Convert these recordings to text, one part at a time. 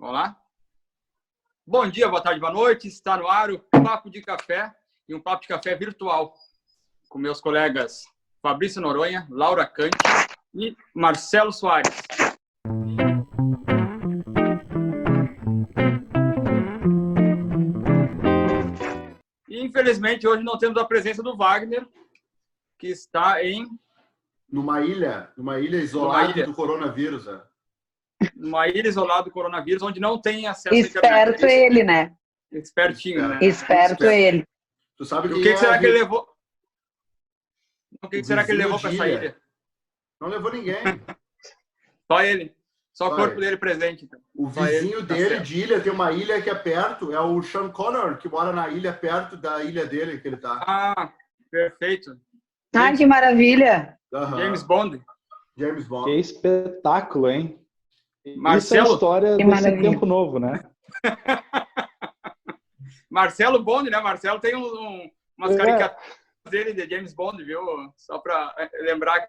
Vamos lá? Bom dia, boa tarde, boa noite. Está no ar o Papo de Café e um Papo de Café virtual com meus colegas Fabrício Noronha, Laura Cante e Marcelo Soares. E, infelizmente, hoje não temos a presença do Wagner, que está numa ilha isolada do coronavírus. Numa ilha isolada do coronavírus, onde não tem acesso Esperto à internet. Ele, né? Espertinho, né? Esperto ele. Tu sabe o que será que ele levou? O que será que ele levou para essa ilha? Não levou ninguém. Só ele. Só o corpo dele presente. Então. O vizinho dele de ilha, tem uma ilha que é perto, é o Sean Connor, que mora na ilha perto da ilha dele que ele tá. Ah, perfeito. Ah, que maravilha. James Bond. James Bond. Que espetáculo, hein? Marcelo, isso é a história desse tempo novo, né? Marcelo Bond, né? Marcelo tem umas caricaturas dele de James Bond, viu? Só para lembrar.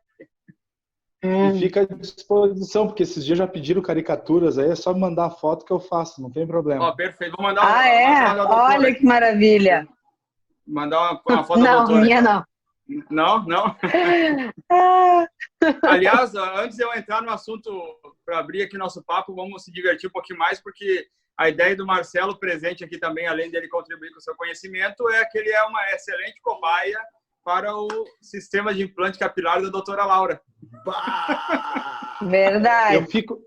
E fica à disposição, porque esses dias já pediram caricaturas aí, é só mandar a foto que eu faço, não tem problema. Ó, perfeito. Vou mandar Olha que maravilha. Mandar uma foto da Não, doutora. minha não. Não? Aliás, antes de eu entrar no assunto, para abrir aqui nosso papo, vamos se divertir um pouquinho mais, porque a ideia do Marcelo presente aqui também, além dele contribuir com o seu conhecimento, é que ele é uma excelente cobaia para o sistema de implante capilar da doutora Laura. Verdade. Eu fico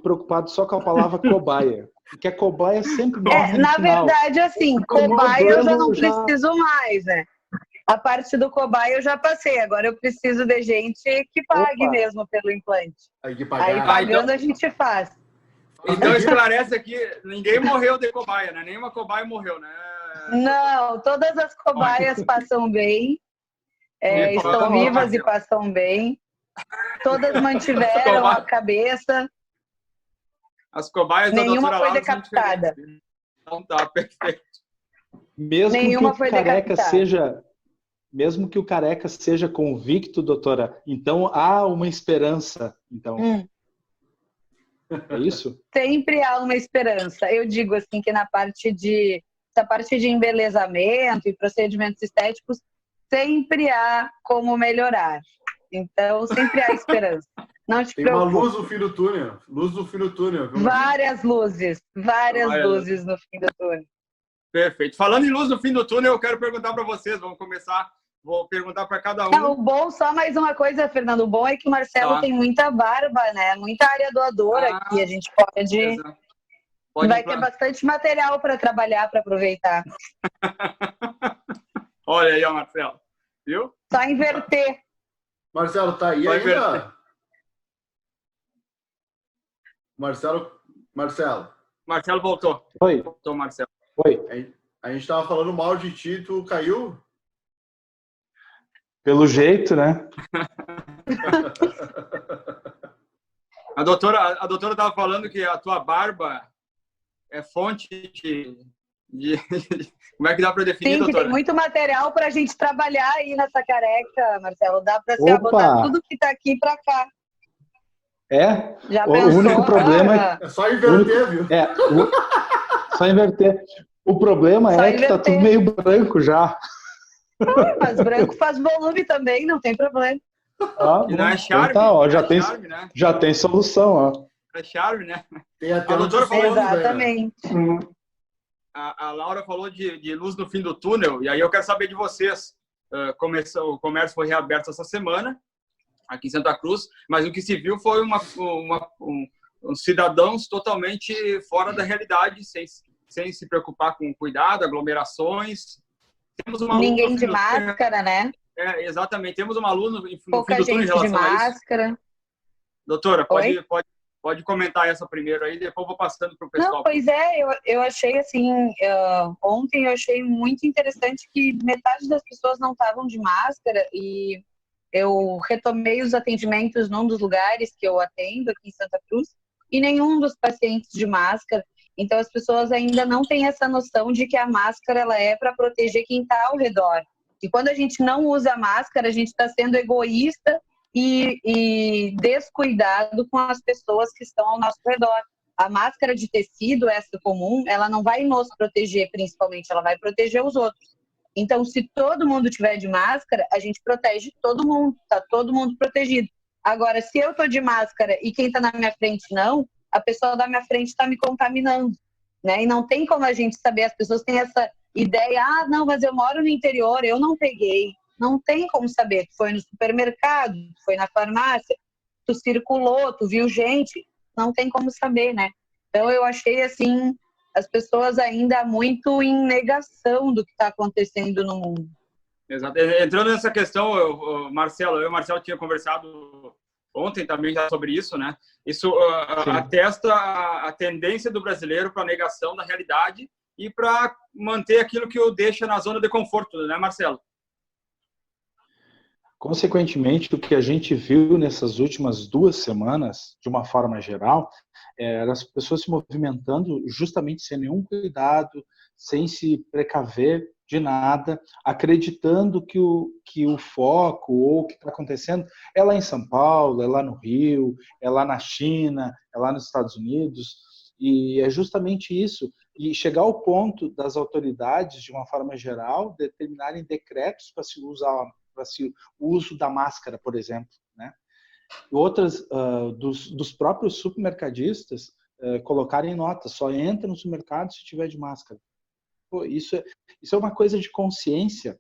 preocupado só com a palavra cobaia. Porque a cobaia sempre morre no na final. verdade, assim, cobaia eu já não preciso mais, né? A parte do cobaia eu já passei. Agora eu preciso de gente que pague mesmo pelo implante. Aí pagando a gente faz. Então esclarece aqui, ninguém morreu de cobaia, né? Nenhuma cobaia morreu, né? Não, todas as cobaias passam bem. Estão vivas e passam bem. Todas mantiveram a cabeça. As cobaias da nenhuma doutora foi Laura decapitada. Então tá, perfeito. Nenhuma foi decapitada. Mesmo que o careca seja convicto, doutora, então há uma esperança. Então, é isso? Sempre há uma esperança. Eu digo assim que essa parte de embelezamento e procedimentos estéticos, sempre há como melhorar. Então, sempre há esperança. Não te preocupe. Tem uma luz no fim do túnel. Luz no fim do túnel. Várias luzes luzes no fim do túnel. Perfeito. Falando em luz no fim do túnel, eu quero perguntar para vocês. Vamos começar. Vou perguntar para cada um. Não, o bom, só mais uma coisa, Fernando. O bom é que o Marcelo tem muita barba, né? Muita área doadora aqui. A gente pode vai ter bastante material para trabalhar, para aproveitar. Olha aí, ó, Marcelo. Viu? Só inverter. Marcelo, tá aí ainda? Marcelo voltou. Oi. Voltou, Marcelo. Oi. A gente tava falando mal de ti, tu caiu? Pelo jeito, né? A doutora tava falando que a tua barba é fonte de como é que dá para definir, doutora? Sim, que tem muito material para a gente trabalhar aí nessa careca, Marcelo. Dá para botar tudo que tá aqui para cá. Já pensou? O único problema é só inverter, viu? Só inverter. O problema que tá tudo meio branco já. Mas branco faz volume também, não tem problema. E não é charme, então tá, ó, já tem solução, ó. É charme, né? Tem até a doutora falou, exatamente. A Laura falou de luz no fim do túnel, e aí eu quero saber de vocês. O comércio foi reaberto essa semana, aqui em Santa Cruz, mas o que se viu foi cidadãos totalmente fora da realidade, sem se preocupar com cuidado, aglomerações. Temos uma ninguém de máscara, né? Exatamente. Temos uma aluna no fim do pouca túnel em gente relação de máscara. Doutora, pode comentar essa primeiro aí, depois eu vou passando para o pessoal. Não, pois eu achei assim, ontem eu achei muito interessante que metade das pessoas não estavam de máscara e eu retomei os atendimentos num dos lugares que eu atendo aqui em Santa Cruz e nenhum dos pacientes de máscara. Então, as pessoas ainda não têm essa noção de que a máscara ela é para proteger quem está ao redor. E quando a gente não usa a máscara, a gente está sendo egoísta e descuidado com as pessoas que estão ao nosso redor. A máscara de tecido, essa comum, ela não vai nos proteger principalmente, ela vai proteger os outros. Então, se todo mundo tiver de máscara, a gente protege todo mundo, tá todo mundo protegido. Agora, se eu tô de máscara e quem tá na minha frente não, a pessoa da minha frente está me contaminando, né? E não tem como a gente saber, as pessoas têm essa ideia, não, mas eu moro no interior, eu não peguei. Não tem como saber. Tu foi no supermercado, tu foi na farmácia, tu circulou, tu viu gente, não tem como saber, né? Então eu achei assim, as pessoas ainda muito em negação do que está acontecendo no mundo. Exato. Entrando nessa questão, Marcelo, eu e o Marcelo tinha conversado ontem também já sobre isso, né? Isso atesta a tendência do brasileiro para a negação da realidade e para manter aquilo que o deixa na zona de conforto, né, Marcelo? Consequentemente, o que a gente viu nessas últimas 2 semanas, de uma forma geral, eram as pessoas se movimentando justamente sem nenhum cuidado, sem se precaver de nada, acreditando que o foco ou o que está acontecendo é lá em São Paulo, é lá no Rio, é lá na China, é lá nos Estados Unidos, e é justamente isso. E chegar ao ponto das autoridades, de uma forma geral, determinarem decretos para se usar o uso da máscara, por exemplo, né? Outras dos próprios supermercadistas colocarem notas, só entra no supermercado se tiver de máscara. Pô, isso é uma coisa de consciência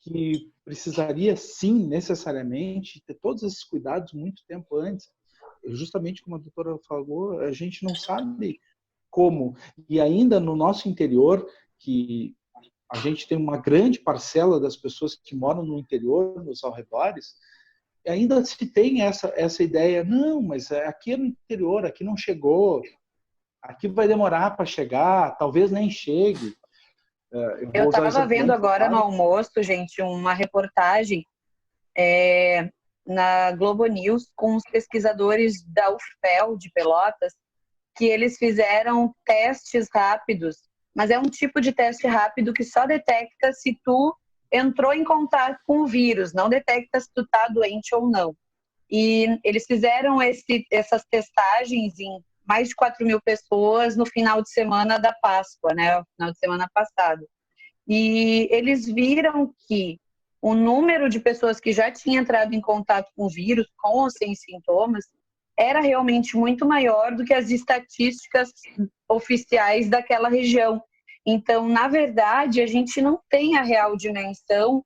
que precisaria, sim, necessariamente, ter todos esses cuidados muito tempo antes. Justamente como a doutora falou, a gente não sabe como. E ainda no nosso interior, que a gente tem uma grande parcela das pessoas que moram no interior, nos arredores, ainda se tem essa ideia, não, mas aqui é no interior, aqui não chegou, aqui vai demorar para chegar, talvez nem chegue. Eu estava vendo agora no almoço, gente, uma reportagem na Globo News com os pesquisadores da UFPEL de Pelotas, que eles fizeram testes rápidos, mas é um tipo de teste rápido que só detecta se tu entrou em contato com o vírus, não detecta se tu está doente ou não. E eles fizeram essas testagens em mais de 4.000 pessoas no final de semana da Páscoa, né? No final de semana passado. E eles viram que o número de pessoas que já tinham entrado em contato com o vírus, com ou sem sintomas, era realmente muito maior do que as estatísticas oficiais daquela região. Então, na verdade, a gente não tem a real dimensão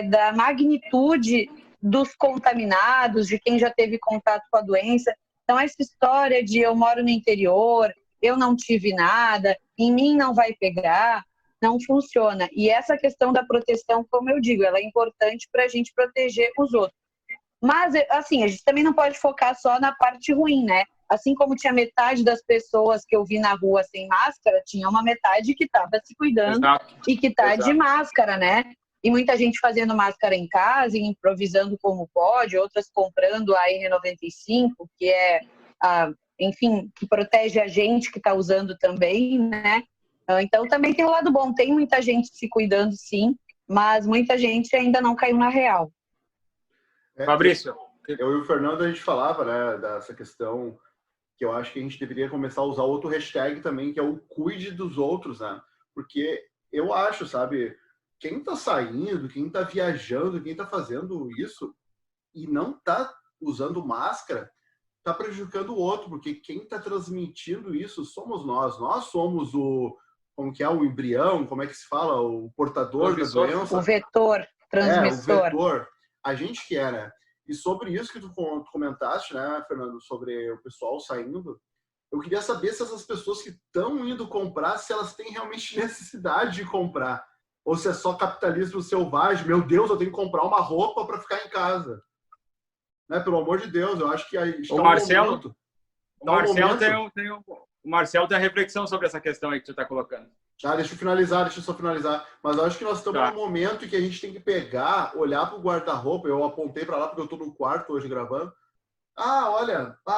da magnitude dos contaminados, de quem já teve contato com a doença. Então, essa história de eu moro no interior, eu não tive nada, em mim não vai pegar, não funciona. E essa questão da proteção, como eu digo, ela é importante para a gente proteger os outros. Mas, assim, a gente também não pode focar só na parte ruim, né? Assim como tinha metade das pessoas que eu vi na rua sem máscara, tinha uma metade que estava se cuidando. Exato. E que está de máscara, né? E muita gente fazendo máscara em casa, improvisando como pode, outras comprando a N95, que é, enfim, que protege a gente que está usando também, né? Então, também tem o lado bom. Tem muita gente se cuidando, sim, mas muita gente ainda não caiu na real. Fabrício. Eu e o Fernando, a gente falava, né, dessa questão que eu acho que a gente deveria começar a usar outro hashtag também, que é o cuide dos outros, né? Porque eu acho, sabe, quem tá saindo, quem tá viajando, quem tá fazendo isso e não tá usando máscara, tá prejudicando o outro, porque quem tá transmitindo isso somos nós. Nós somos como que é o embrião, como é que se fala? O portador da doença. O vetor, transmissor. O vetor. A gente que é, né? E sobre isso que tu comentaste, né, Fernando, sobre o pessoal saindo, eu queria saber se essas pessoas que estão indo comprar, se elas têm realmente necessidade de comprar. Ou se é só capitalismo selvagem. Meu Deus, eu tenho que comprar uma roupa para ficar em casa. Né? Pelo amor de Deus, eu acho que aí está o Marcelo tem a reflexão sobre essa questão aí que tu está colocando. Deixa eu só finalizar. Mas eu acho que nós estamos num momento em que a gente tem que pegar, olhar para o guarda-roupa. Eu apontei para lá porque eu estou no quarto hoje gravando.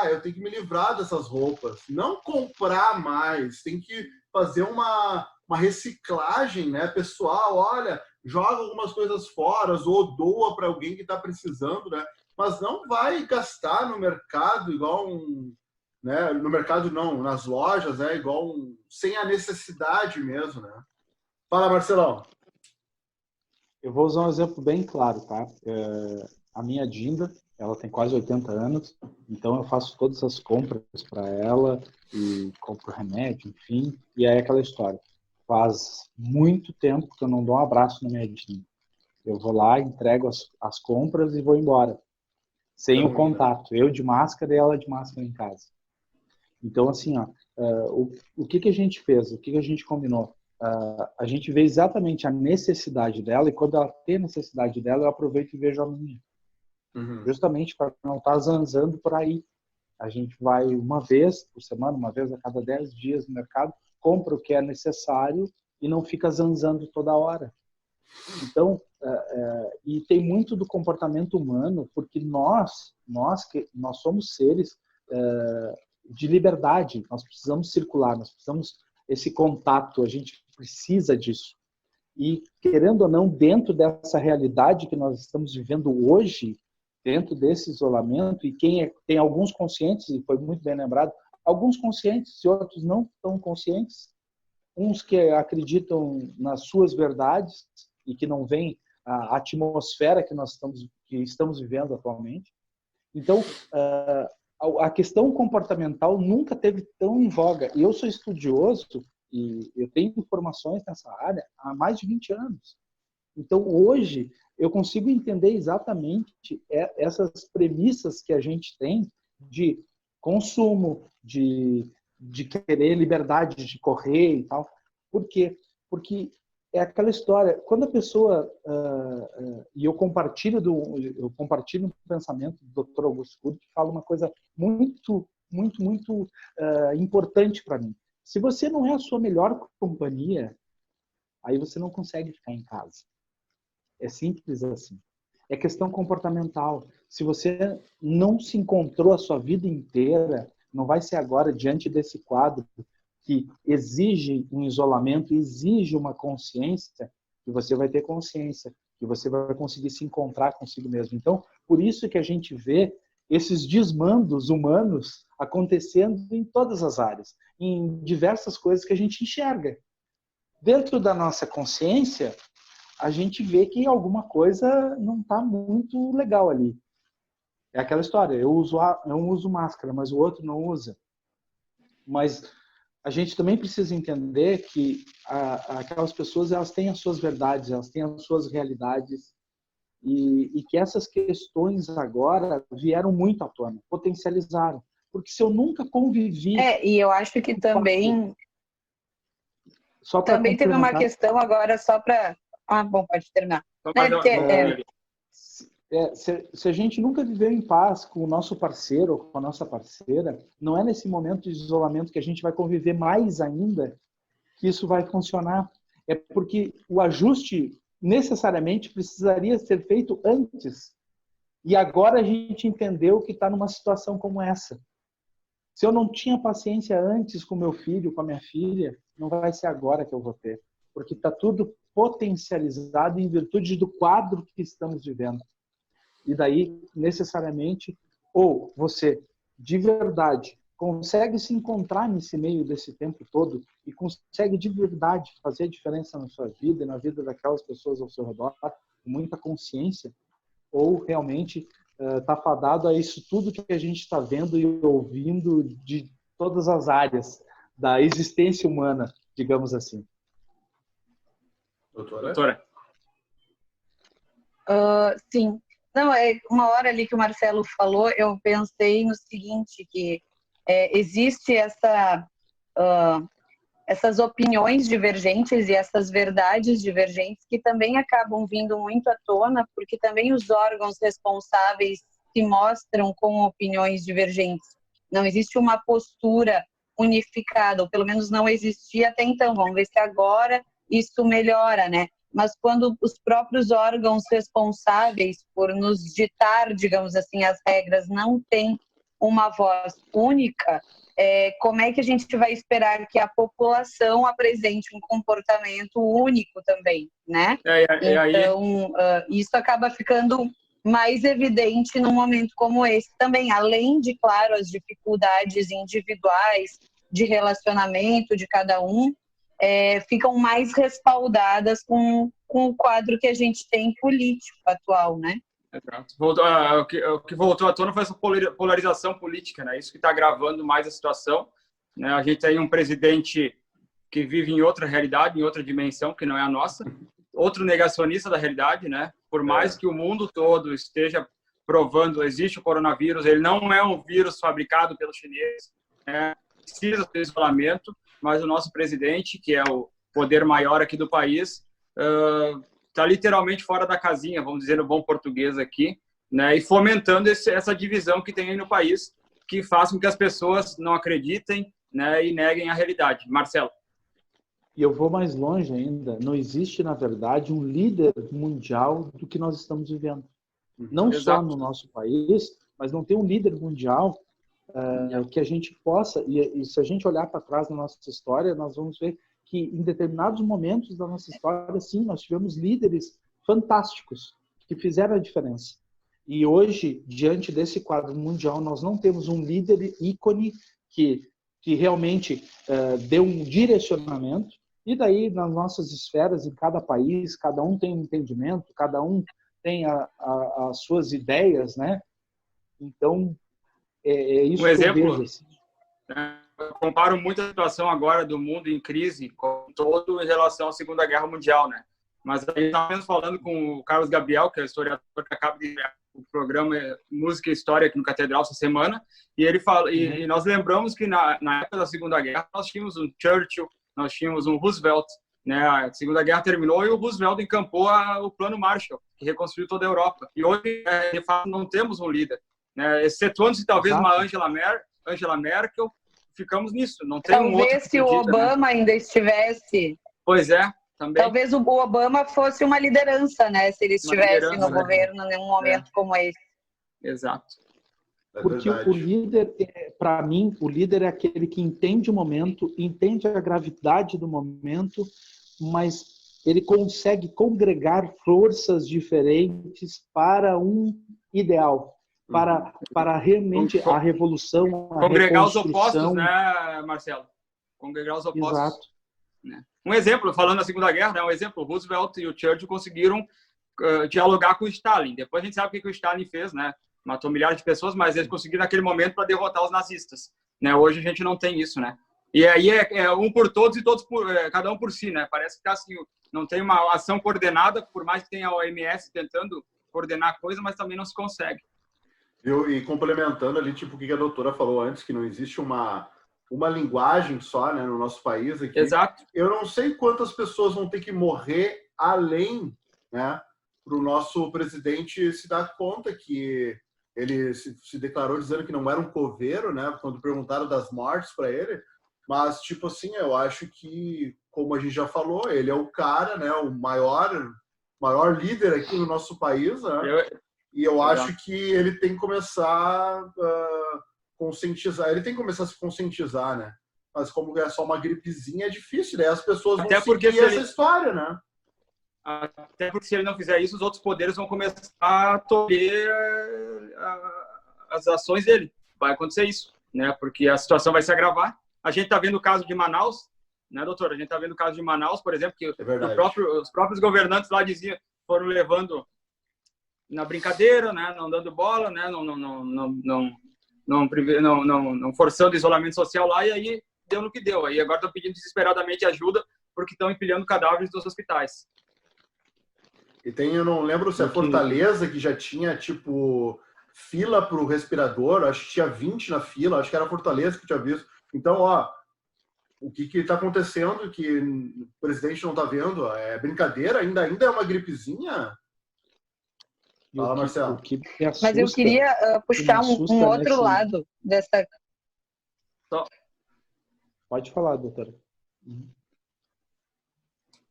Eu tenho que me livrar dessas roupas. Não comprar mais. Tem que fazer uma reciclagem, né? Pessoal, olha, joga algumas coisas fora ou doa para alguém que está precisando, né? mas não vai gastar no mercado igual né? No mercado não, nas lojas, né? Igual sem a necessidade mesmo, né? Fala, Marcelão. Eu vou usar um exemplo bem claro, tá? A minha Dinda, ela tem quase 80 anos, então eu faço todas as compras para ela e compro remédio, enfim, e aí é aquela história. Faz muito tempo que eu não dou um abraço na minha Dinda. Eu vou lá, entrego as compras e vou embora, sem o contato. Eu de máscara e ela de máscara em casa. Então, assim, ó, o que a gente fez? O que a gente combinou? A gente vê exatamente a necessidade dela e quando ela tem a necessidade dela, eu aproveito e vejo a minha. Justamente para não estar zanzando por aí. A gente vai uma vez por semana, uma vez a cada 10 dias no mercado, compra o que é necessário e não fica zanzando toda hora. Então, e tem muito do comportamento humano, porque nós somos seres de liberdade, nós precisamos circular, nós precisamos esse contato, a gente precisa disso. E, querendo ou não, dentro dessa realidade que nós estamos vivendo hoje, dentro desse isolamento, e tem alguns conscientes, e foi muito bem lembrado, alguns conscientes e outros não tão conscientes, uns que acreditam nas suas verdades e que não veem a atmosfera que estamos vivendo atualmente. Então, a questão comportamental nunca teve tão em voga. E eu sou estudioso e eu tenho informações nessa área há mais de 20 anos. Então, hoje, eu consigo entender exatamente essas premissas que a gente tem de consumo, de querer liberdade de correr e tal. Por quê? Porque é aquela história, quando a pessoa, e eu compartilho um pensamento do Dr. Augusto Cury, que fala uma coisa muito, muito, muito importante para mim. Se você não é a sua melhor companhia, aí você não consegue ficar em casa. É simples assim. É questão comportamental. Se você não se encontrou a sua vida inteira, não vai ser agora, diante desse quadro que exige um isolamento, exige uma consciência, que você vai ter consciência, que você vai conseguir se encontrar consigo mesmo. Então, por isso que a gente vê esses desmandos humanos acontecendo em todas as áreas, em diversas coisas que a gente enxerga. Dentro da nossa consciência, a gente vê que alguma coisa não está muito legal ali. É aquela história, eu uso máscara, mas o outro não usa. Mas a gente também precisa entender que aquelas pessoas, elas têm as suas verdades, elas têm as suas realidades e que essas questões agora vieram muito à tona, potencializaram. Porque se eu nunca convivi... E eu acho que também teve uma questão agora só para... bom, pode terminar. Se a gente nunca viveu em paz com o nosso parceiro ou com a nossa parceira, não é nesse momento de isolamento que a gente vai conviver mais ainda que isso vai funcionar. É porque o ajuste necessariamente precisaria ser feito antes. E agora a gente entendeu que está numa situação como essa. Se eu não tinha paciência antes com meu filho, com a minha filha, não vai ser agora que eu vou ter. Porque está tudo potencializado em virtude do quadro que estamos vivendo. E daí, necessariamente, ou você, de verdade, consegue se encontrar nesse meio desse tempo todo e consegue, de verdade, fazer a diferença na sua vida e na vida daquelas pessoas ao seu redor, com muita consciência, ou realmente está fadado a isso tudo que a gente está vendo e ouvindo de todas as áreas da existência humana, digamos assim. Doutora? Sim. Não, uma hora ali que o Marcelo falou, eu pensei no seguinte, que existe essas opiniões divergentes e essas verdades divergentes que também acabam vindo muito à tona, porque também os órgãos responsáveis se mostram com opiniões divergentes. Não existe uma postura unificada, ou pelo menos não existia até então. Vamos ver se agora isso melhora, né? Mas quando os próprios órgãos responsáveis por nos ditar, digamos assim, as regras não têm uma voz única, como é que a gente vai esperar que a população apresente um comportamento único também, né? Então, isso acaba ficando mais evidente num momento como esse também, além de, claro, as dificuldades individuais de relacionamento de cada um, ficam mais respaldadas com o quadro que a gente tem político atual, né? Exato. O que voltou à tona foi essa polarização política, né? Isso que está agravando mais a situação, né? A gente tem um presidente que vive em outra realidade, em outra dimensão, que não é a nossa, outro negacionista da realidade, né? Por mais que o mundo todo esteja provando existe o coronavírus, ele não é um vírus fabricado pelos chineses, né? Precisa de isolamento, mas o nosso presidente, que é o poder maior aqui do país, está literalmente fora da casinha, vamos dizer no bom português aqui, né? E fomentando essa divisão que tem aí no país, que faz com que as pessoas não acreditem, né? E neguem a realidade. Marcelo. E eu vou mais longe ainda. Não existe, na verdade, um líder mundial do que nós estamos vivendo. Não Exato. só no nosso país, mas não tem um líder mundial que a gente possa... E se a gente olhar para trás na nossa história, nós vamos ver que em determinados momentos da nossa história, sim, nós tivemos líderes fantásticos que fizeram a diferença. E hoje, diante desse quadro mundial, nós não temos um líder ícone que realmente deu um direcionamento. E daí, nas nossas esferas, em cada país, cada um tem um entendimento, cada um tem as suas ideias, né? Então, é isso que eu vejo. Assim. Eu comparo muito a situação agora do mundo em crise, com todo em relação à Segunda Guerra Mundial, né? Mas a gente estava falando com o Carlos Gabriel, que é o historiador que acaba de ver o programa Música e História aqui no Catedral essa semana, e ele fala, e nós lembramos que na época da Segunda Guerra nós tínhamos um Churchill, nós tínhamos um Roosevelt, né? A Segunda Guerra terminou e o Roosevelt encampou o Plano Marshall, que reconstruiu toda a Europa. E hoje, de fato, não temos um líder, né? Excetuando-se talvez uma Angela Merkel, ficamos nisso. Não tem um outro. Talvez se o Obama ainda estivesse. Pois é, também. Talvez o Obama fosse uma liderança, né? Se ele estivesse no governo em um momento como esse. Exato. Porque o líder, para mim, o líder é aquele que entende o momento, entende a gravidade do momento, mas ele consegue congregar forças diferentes para um ideal, para realmente a revolução, a congregar os opostos, né, Marcelo? Congregar os opostos. Exato. Né? Um exemplo, falando da Segunda Guerra, né, um exemplo, o Roosevelt e o Churchill conseguiram dialogar com o Stalin. Depois a gente sabe o que o Stalin fez, né? Matou milhares de pessoas, mas eles conseguiram naquele momento para derrotar os nazistas. Né? Hoje a gente não tem isso, né? E aí é um por todos e todos cada um por si, né? Parece que tá assim, não tem uma ação coordenada, por mais que tenha a OMS tentando coordenar a coisa, mas também não se consegue. E complementando ali, tipo, o que a doutora falou antes, que não existe uma linguagem só, né, no nosso país aqui. Exato. Eu não sei quantas pessoas vão ter que morrer além, né, para o nosso presidente se dar conta que ele se declarou dizendo que não era um coveiro, né, quando perguntaram das mortes para ele. Mas, tipo assim, eu acho que, como a gente já falou, ele é o cara, né, o maior líder aqui no nosso país, né? E eu acho que ele tem que começar a conscientizar, ele tem que começar a se conscientizar, né? Mas como é só uma gripezinha, é difícil, né? As pessoas vão seguir essa história, né? Até porque se ele não fizer isso, os outros poderes vão começar a tolher as ações dele. Vai acontecer isso, né? Porque a situação vai se agravar. A gente está vendo o caso de Manaus, né, doutora? A gente está vendo o caso de Manaus, por exemplo, que os próprios governantes lá foram levando na brincadeira, né? Não dando bola, né? Não forçando o isolamento social lá, e aí deu no que deu. Aí agora estão pedindo desesperadamente ajuda porque estão empilhando cadáveres dos hospitais. E tem, eu não lembro se é Fortaleza que já tinha, tipo, fila para o respirador, acho que tinha 20 na fila, acho que era Fortaleza que tinha visto. Então, ó, o que está acontecendo que o presidente não está vendo? É brincadeira? Ainda é uma gripezinha? Fala, Marcelo. Mas eu queria puxar um outro lado dessa... Pode falar, doutora.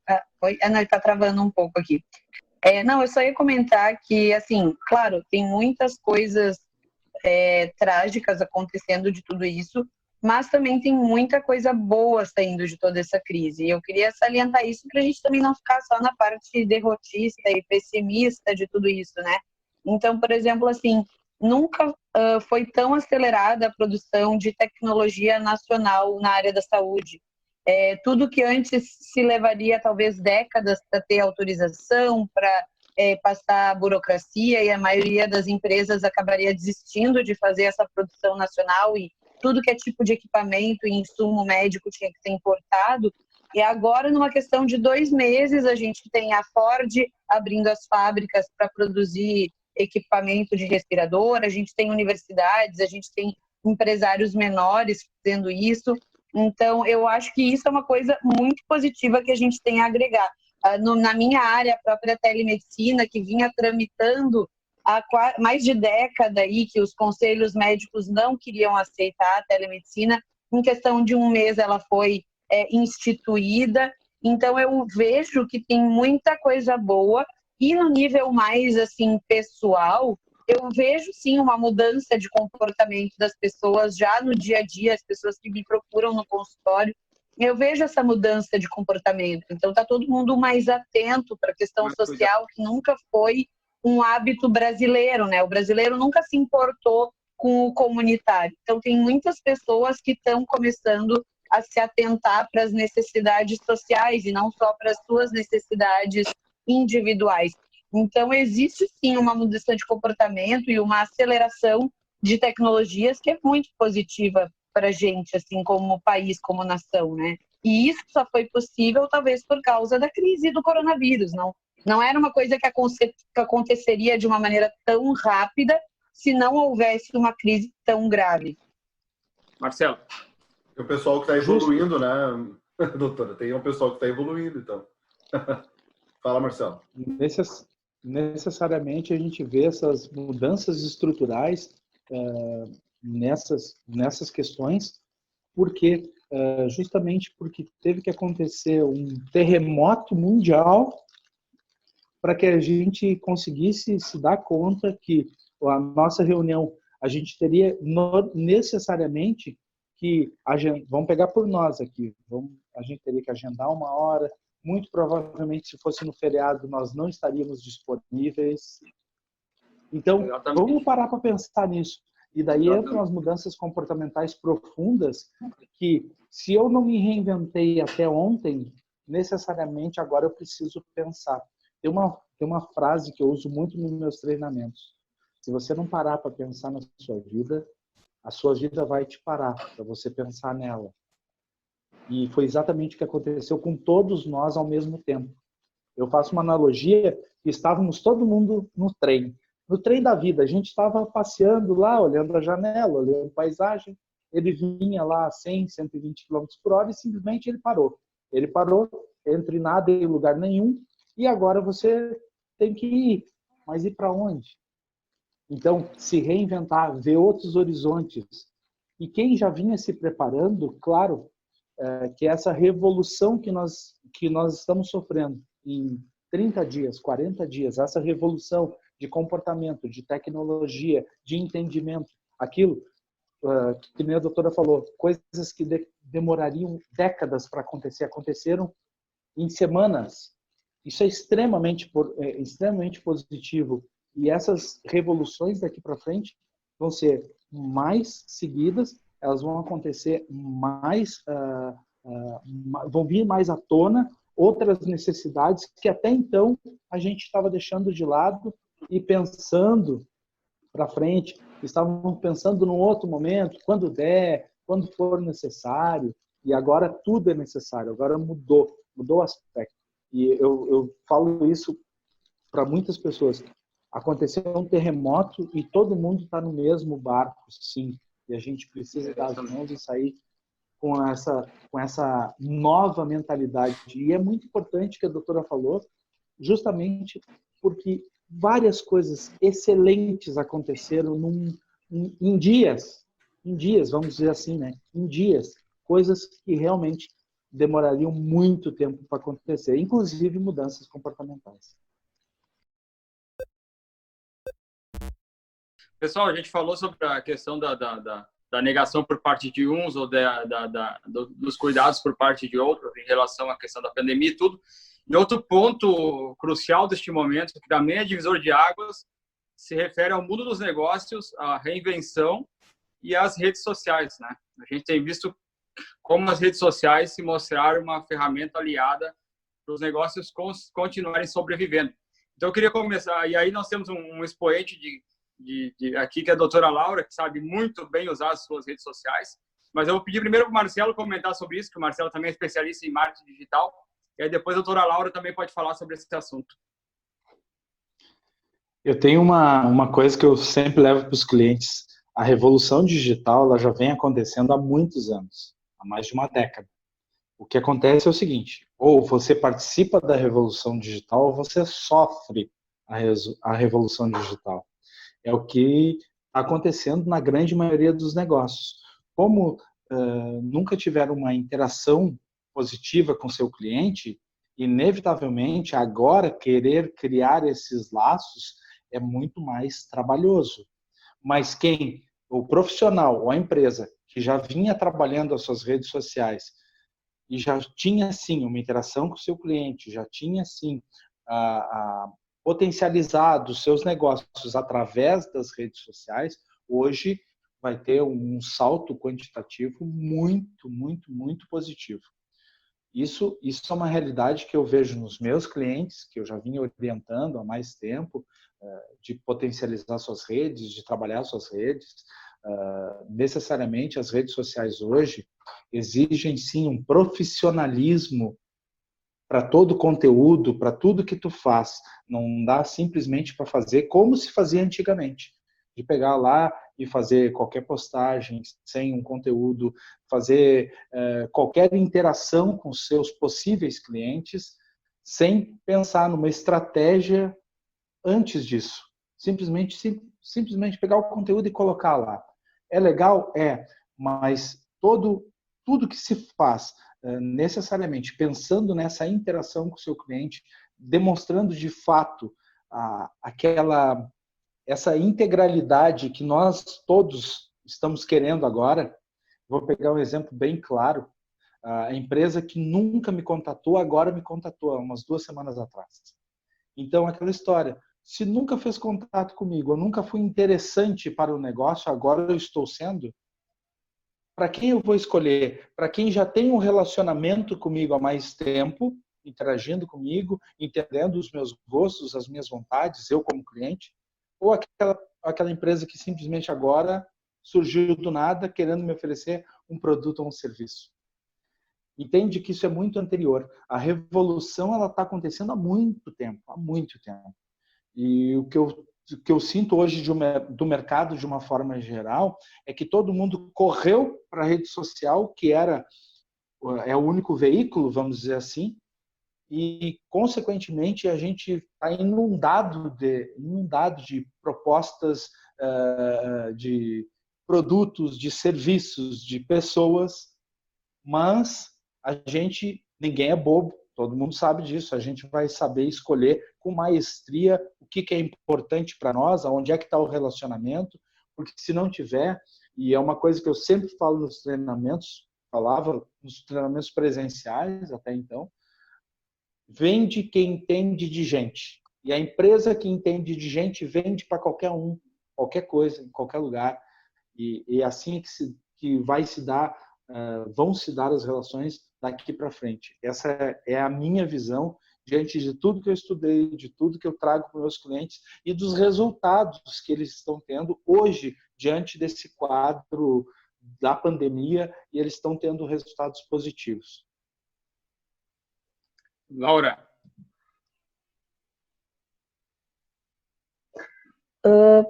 Não, ele está travando um pouco aqui. Não, eu só ia comentar que, assim, claro, tem muitas coisas trágicas acontecendo de tudo isso, mas também tem muita coisa boa saindo de toda essa crise. E eu queria salientar isso para a gente também não ficar só na parte derrotista e pessimista de tudo isso, né? Então, por exemplo, assim, nunca foi tão acelerada a produção de tecnologia nacional na área da saúde. Tudo que antes se levaria talvez décadas para ter autorização, para passar a burocracia, e a maioria das empresas acabaria desistindo de fazer essa produção nacional, e tudo que é tipo de equipamento e insumo médico tinha que ser importado. E agora, numa questão de 2 meses, a gente tem a Ford abrindo as fábricas para produzir equipamento de respirador, a gente tem universidades, a gente tem empresários menores fazendo isso. Então, eu acho que isso é uma coisa muito positiva que a gente tem a agregar. Na minha área, a própria telemedicina, que vinha tramitando há mais de década aí, que os conselhos médicos não queriam aceitar a telemedicina, em questão de 1 mês ela foi instituída. Então, eu vejo que tem muita coisa boa. E no nível mais assim pessoal, eu vejo sim uma mudança de comportamento das pessoas já no dia a dia, as pessoas que me procuram no consultório, eu vejo essa mudança de comportamento. Então está todo mundo mais atento para a questão social, que nunca foi um hábito brasileiro, né? O brasileiro nunca se importou com o comunitário. Então tem muitas pessoas que estão começando a se atentar para as necessidades sociais e não só para as suas necessidades individuais. Então, existe sim uma mudança de comportamento e uma aceleração de tecnologias que é muito positiva para a gente, assim, como país, como nação, né? E isso só foi possível, talvez, por causa da crise do coronavírus. Não era uma coisa que aconteceria de uma maneira tão rápida se não houvesse uma crise tão grave. Marcelo. Tem o pessoal que está evoluindo, né, doutora? Tem um pessoal que está evoluindo, então. Fala, Marcelo. Necessariamente a gente vê essas mudanças estruturais nessas questões, porque justamente porque teve que acontecer um terremoto mundial para que a gente conseguisse se dar conta que a nossa reunião, a gente teria necessariamente que, vamos pegar por nós aqui, a gente teria que agendar uma hora, muito provavelmente se fosse no feriado nós não estaríamos disponíveis. Então, vamos parar para pensar nisso. E daí entram as mudanças comportamentais profundas que, se eu não me reinventei até ontem, necessariamente agora eu preciso pensar. Tem uma frase que eu uso muito nos meus treinamentos. Se você não parar para pensar na sua vida, a sua vida vai te parar para você pensar nela. E foi exatamente o que aconteceu com todos nós ao mesmo tempo. Eu faço uma analogia que estávamos todo mundo no trem da vida. A gente estava passeando lá, olhando a janela, olhando a paisagem. Ele vinha lá a 100, 120 km por hora e simplesmente ele parou. Ele parou entre nada e lugar nenhum e agora você tem que ir. Mas ir para onde? Então, se reinventar, ver outros horizontes. E quem já vinha se preparando, claro, que essa revolução que nós estamos sofrendo em 30 dias, 40 dias, essa revolução de comportamento, de tecnologia, de entendimento, aquilo que nem a doutora falou, coisas que demorariam décadas para acontecer, aconteceram em semanas. Isso é extremamente positivo. E essas revoluções daqui para frente vão ser mais seguidas, elas vão acontecer mais, vão vir mais à tona outras necessidades que até então a gente estava deixando de lado e pensando para frente, estávamos pensando num outro momento, quando der, quando for necessário, e agora tudo é necessário, agora mudou o aspecto. E eu falo isso para muitas pessoas. Aconteceu um terremoto e todo mundo está no mesmo barco, sim. E a gente precisa dar as mãos e sair com essa nova mentalidade. E é muito importante que a doutora falou, justamente porque várias coisas excelentes aconteceram em dias, vamos dizer assim, né? Em dias, coisas que realmente demorariam muito tempo para acontecer, inclusive mudanças comportamentais. Pessoal, a gente falou sobre a questão da negação por parte de uns ou dos cuidados por parte de outros em relação à questão da pandemia e tudo. E outro ponto crucial deste momento, que também é divisor de águas, se refere ao mundo dos negócios, à reinvenção e às redes sociais, né? A gente tem visto como as redes sociais se mostraram uma ferramenta aliada para os negócios continuarem sobrevivendo. Então, eu queria começar, e aí nós temos um expoente aqui, que é a doutora Laura, que sabe muito bem usar as suas redes sociais, mas eu vou pedir primeiro para o Marcelo comentar sobre isso, que o Marcelo também é especialista em marketing digital, e aí depois a doutora Laura também pode falar sobre esse assunto. Eu tenho uma coisa que eu sempre levo para os clientes. A revolução digital ela já vem acontecendo há muitos anos, há mais de uma década. O que acontece é o seguinte, ou você participa da revolução digital ou você sofre a revolução digital. É o que está acontecendo na grande maioria dos negócios. Como nunca tiveram uma interação positiva com seu cliente, inevitavelmente agora querer criar esses laços é muito mais trabalhoso. Mas o profissional ou a empresa que já vinha trabalhando as suas redes sociais e já tinha, sim, uma interação com o seu cliente, já tinha, sim, potencializado os seus negócios através das redes sociais, hoje vai ter um salto quantitativo muito, muito, muito positivo. Isso é uma realidade que eu vejo nos meus clientes, que eu já vinha orientando há mais tempo, de potencializar suas redes, de trabalhar suas redes. Necessariamente, as redes sociais hoje exigem, sim, um profissionalismo para todo o conteúdo, para tudo que tu faz. Não dá simplesmente para fazer como se fazia antigamente, de pegar lá e fazer qualquer postagem sem um conteúdo, fazer qualquer interação com seus possíveis clientes, sem pensar numa estratégia antes disso. Simplesmente pegar o conteúdo e colocar lá. É legal? É, mas tudo que se faz necessariamente pensando nessa interação com o seu cliente, demonstrando de fato essa integralidade que nós todos estamos querendo agora. Vou pegar um exemplo bem claro. A empresa que nunca me contatou, agora me contatou, há umas 2 semanas atrás. Então, aquela história, se nunca fez contato comigo, eu nunca fui interessante para o negócio, agora eu estou sendo, para quem eu vou escolher? Para quem já tem um relacionamento comigo há mais tempo, interagindo comigo, entendendo os meus gostos, as minhas vontades, eu como cliente, ou aquela empresa que simplesmente agora surgiu do nada querendo me oferecer um produto ou um serviço. Entende que isso é muito anterior. A revolução ela está acontecendo há muito tempo. E o que eu sinto hoje do mercado de uma forma geral é que todo mundo correu para a rede social, que é o único veículo, vamos dizer assim, e, consequentemente, a gente está inundado de propostas, de produtos, de serviços, de pessoas, mas ninguém é bobo, todo mundo sabe disso, a gente vai saber escolher com maestria o que é importante para nós, onde é que está o relacionamento, porque se não tiver, e é uma coisa que eu sempre falo falava nos treinamentos presenciais até então, vende quem entende de gente. E a empresa que entende de gente vende para qualquer um, qualquer coisa, em qualquer lugar. E assim que vão se dar as relações daqui para frente. Essa é a minha visão diante de tudo que eu estudei, de tudo que eu trago para os meus clientes e dos resultados que eles estão tendo hoje diante desse quadro da pandemia, e eles estão tendo resultados positivos. Laura.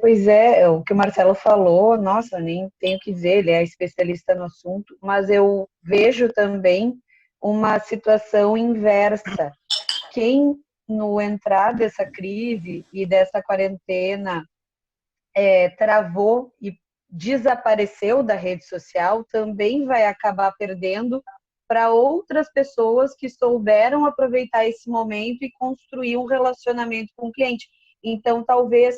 Pois é, o que o Marcelo falou, nossa, nem tenho o que dizer, ele é especialista no assunto, mas eu vejo também uma situação inversa. Quem, no entrar dessa crise e dessa quarentena, travou e desapareceu da rede social, também vai acabar perdendo para outras pessoas que souberam aproveitar esse momento e construir um relacionamento com o cliente. Então, talvez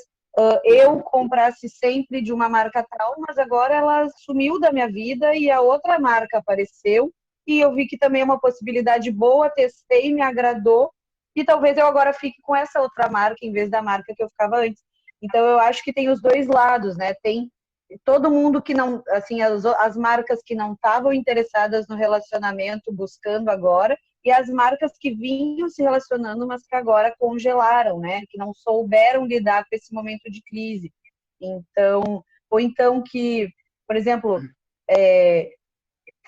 eu comprasse sempre de uma marca tal, mas agora ela sumiu da minha vida e a outra marca apareceu e eu vi que também é uma possibilidade boa, testei, me agradou e talvez eu agora fique com essa outra marca em vez da marca que eu ficava antes. Então, eu acho que tem os dois lados, né? Tem todo mundo que não, assim, as marcas que não estavam interessadas no relacionamento buscando agora, e as marcas que vinham se relacionando, mas que agora congelaram, né? Que não souberam lidar com esse momento de crise. Então, ou então que, por exemplo,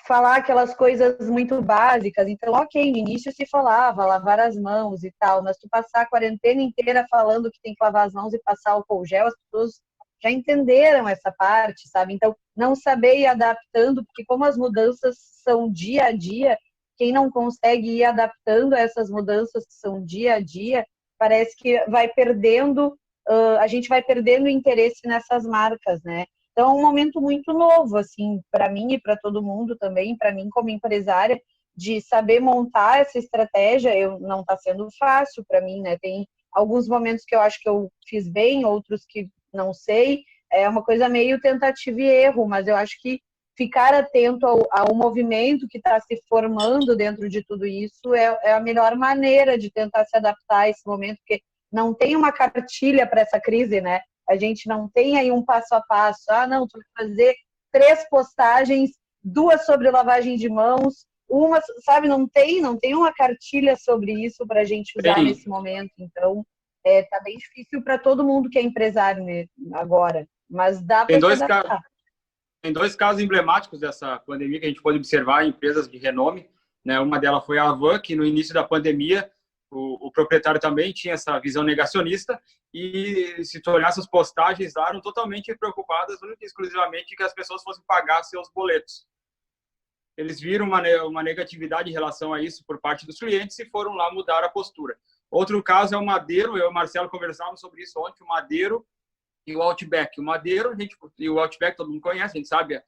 falar aquelas coisas muito básicas. Então, ok, no início se falava lavar as mãos e tal, mas tu passar a quarentena inteira falando que tem que lavar as mãos e passar álcool gel, as pessoas já entenderam essa parte, sabe? Então, não saber ir adaptando, porque como as mudanças são dia a dia, quem não consegue ir adaptando a essas mudanças que são dia a dia, parece que vai perdendo, a gente vai perdendo interesse nessas marcas, né? Então, é um momento muito novo, assim, para mim e para todo mundo também, para mim como empresária, de saber montar essa estratégia. Não está sendo fácil para mim, né? Tem alguns momentos que eu acho que eu fiz bem, outros que não sei. É uma coisa meio tentativa e erro, mas eu acho que ficar atento ao movimento que está se formando dentro de tudo isso é a melhor maneira de tentar se adaptar a esse momento, porque não tem uma cartilha para essa crise, né? A gente não tem aí um passo a passo. Ah, não, tu vai fazer 3 postagens, 2 sobre lavagem de mãos, uma, sabe, não tem uma cartilha sobre isso para a gente usar nesse momento. Então, tá bem difícil para todo mundo que é empresário, né, agora, mas dá para se adaptar. Tem 2 casos emblemáticos dessa pandemia que a gente pode observar em empresas de renome, né? Uma delas foi a Avan, que no início da pandemia o proprietário também tinha essa visão negacionista e, se tu olhar essas postagens lá, eram totalmente preocupadas única e exclusivamente que as pessoas fossem pagar seus boletos. Eles viram uma negatividade em relação a isso por parte dos clientes e foram lá mudar a postura. Outro caso é o Madeiro. Eu e o Marcelo conversávamos sobre isso ontem, o Madeiro e o Outback. O Madeiro, e o Outback todo mundo conhece, a gente sabe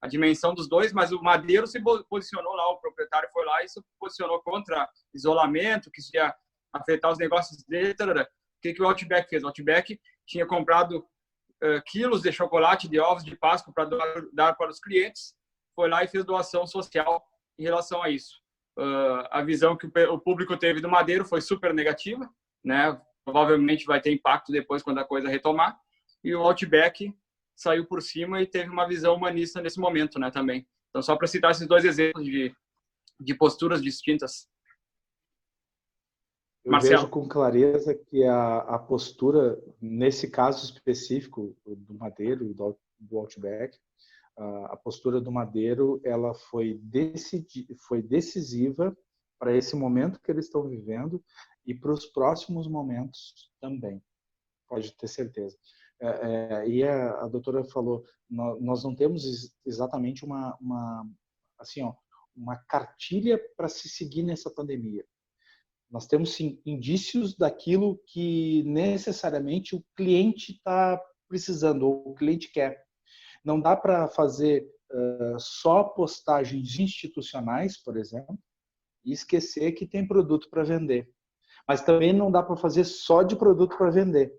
a dimensão dos dois, mas o Madeiro se posicionou lá, o proprietário foi lá e se posicionou contra isolamento, que ia afetar os negócios dele. O que o Outback fez? O Outback tinha comprado quilos de chocolate, de ovos de Páscoa para dar para os clientes, foi lá e fez doação social em relação a isso. A visão que o público teve do Madeiro foi super negativa, né? Provavelmente vai ter impacto depois quando a coisa retomar. E o Outback saiu por cima e teve uma visão humanista nesse momento, né, também. Então, só para citar esses 2 exemplos de posturas distintas. Eu Marcelo. Vejo com clareza que a postura, nesse caso específico do Madeiro e do Outback, a postura do Madeiro, ela foi decisiva para esse momento que eles estão vivendo e para os próximos momentos também, pode ter certeza. E a doutora falou, nós não temos exatamente uma cartilha para se seguir nessa pandemia. Nós temos, sim, indícios daquilo que necessariamente o cliente está precisando, ou o cliente quer. Não dá para fazer só postagens institucionais, por exemplo, e esquecer que tem produto para vender. Mas também não dá para fazer só de produto para vender.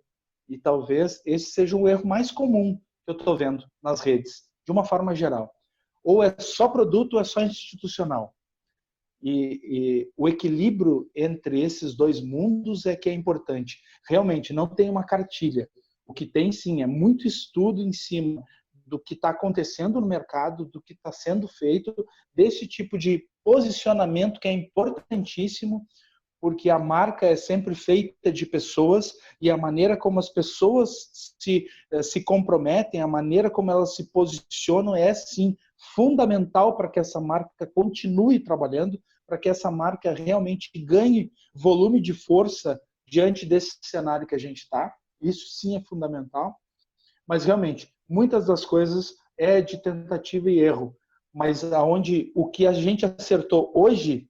E talvez esse seja o erro mais comum que eu estou vendo nas redes, de uma forma geral. Ou é só produto ou é só institucional. E o equilíbrio entre esses 2 mundos é que é importante. Realmente, não tem uma cartilha. O que tem, sim, é muito estudo em cima do que está acontecendo no mercado, do que está sendo feito, desse tipo de posicionamento que é importantíssimo, porque a marca é sempre feita de pessoas e a maneira como as pessoas se comprometem, a maneira como elas se posicionam é, sim, fundamental para que essa marca continue trabalhando, para que essa marca realmente ganhe volume de força diante desse cenário que a gente está. Isso, sim, é fundamental. Mas, realmente, muitas das coisas é de tentativa e erro. Mas o que a gente acertou hoje,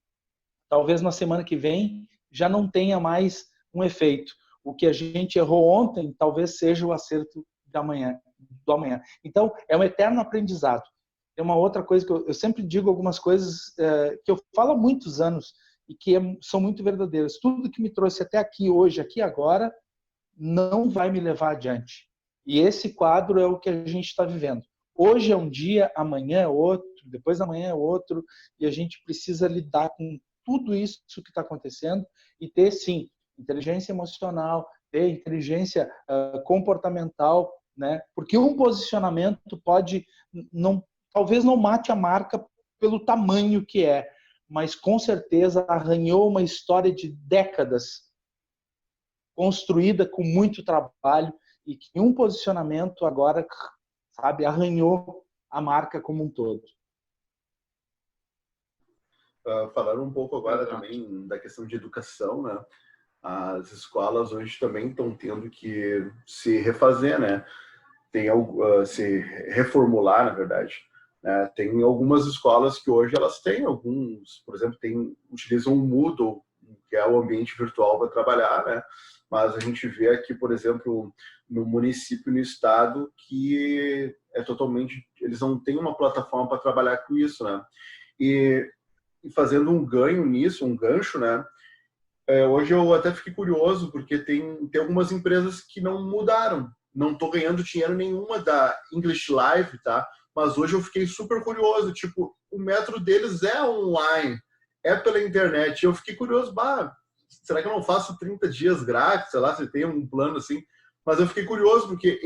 talvez na semana que vem já não tenha mais um efeito. O que a gente errou ontem talvez seja o acerto do amanhã. Então, é um eterno aprendizado. Tem uma outra coisa que eu sempre digo, algumas coisas que eu falo há muitos anos e que são muito verdadeiras. Tudo que me trouxe até aqui hoje, aqui agora, não vai me levar adiante. E esse quadro é o que a gente está vivendo. Hoje é um dia, amanhã é outro, depois da manhã é outro, e a gente precisa lidar com tudo isso que está acontecendo e ter, sim, inteligência emocional, ter inteligência comportamental, né? Porque um posicionamento pode, talvez não mate a marca pelo tamanho que é, mas com certeza arranhou uma história de décadas construída com muito trabalho e que um posicionamento agora, sabe, arranhou a marca como um todo. Falando um pouco agora também da questão de educação, né? As escolas hoje também estão tendo que se refazer, né? Se reformular, na verdade. Né? Tem algumas escolas que hoje elas têm alguns, por exemplo, utilizam o Moodle, que é o ambiente virtual para trabalhar, né? Mas a gente vê aqui, por exemplo, no município, no estado, que eles não têm uma plataforma para trabalhar com isso, né? E fazendo um ganho nisso, um gancho, né? Hoje eu até fiquei curioso, porque tem algumas empresas que não mudaram. Não estou ganhando dinheiro nenhuma da English Live, tá? Mas hoje eu fiquei super curioso. Tipo, o método deles é online, é pela internet. Eu fiquei curioso, será que eu não faço 30 dias grátis? Sei lá, se tem um plano assim. Mas eu fiquei curioso, porque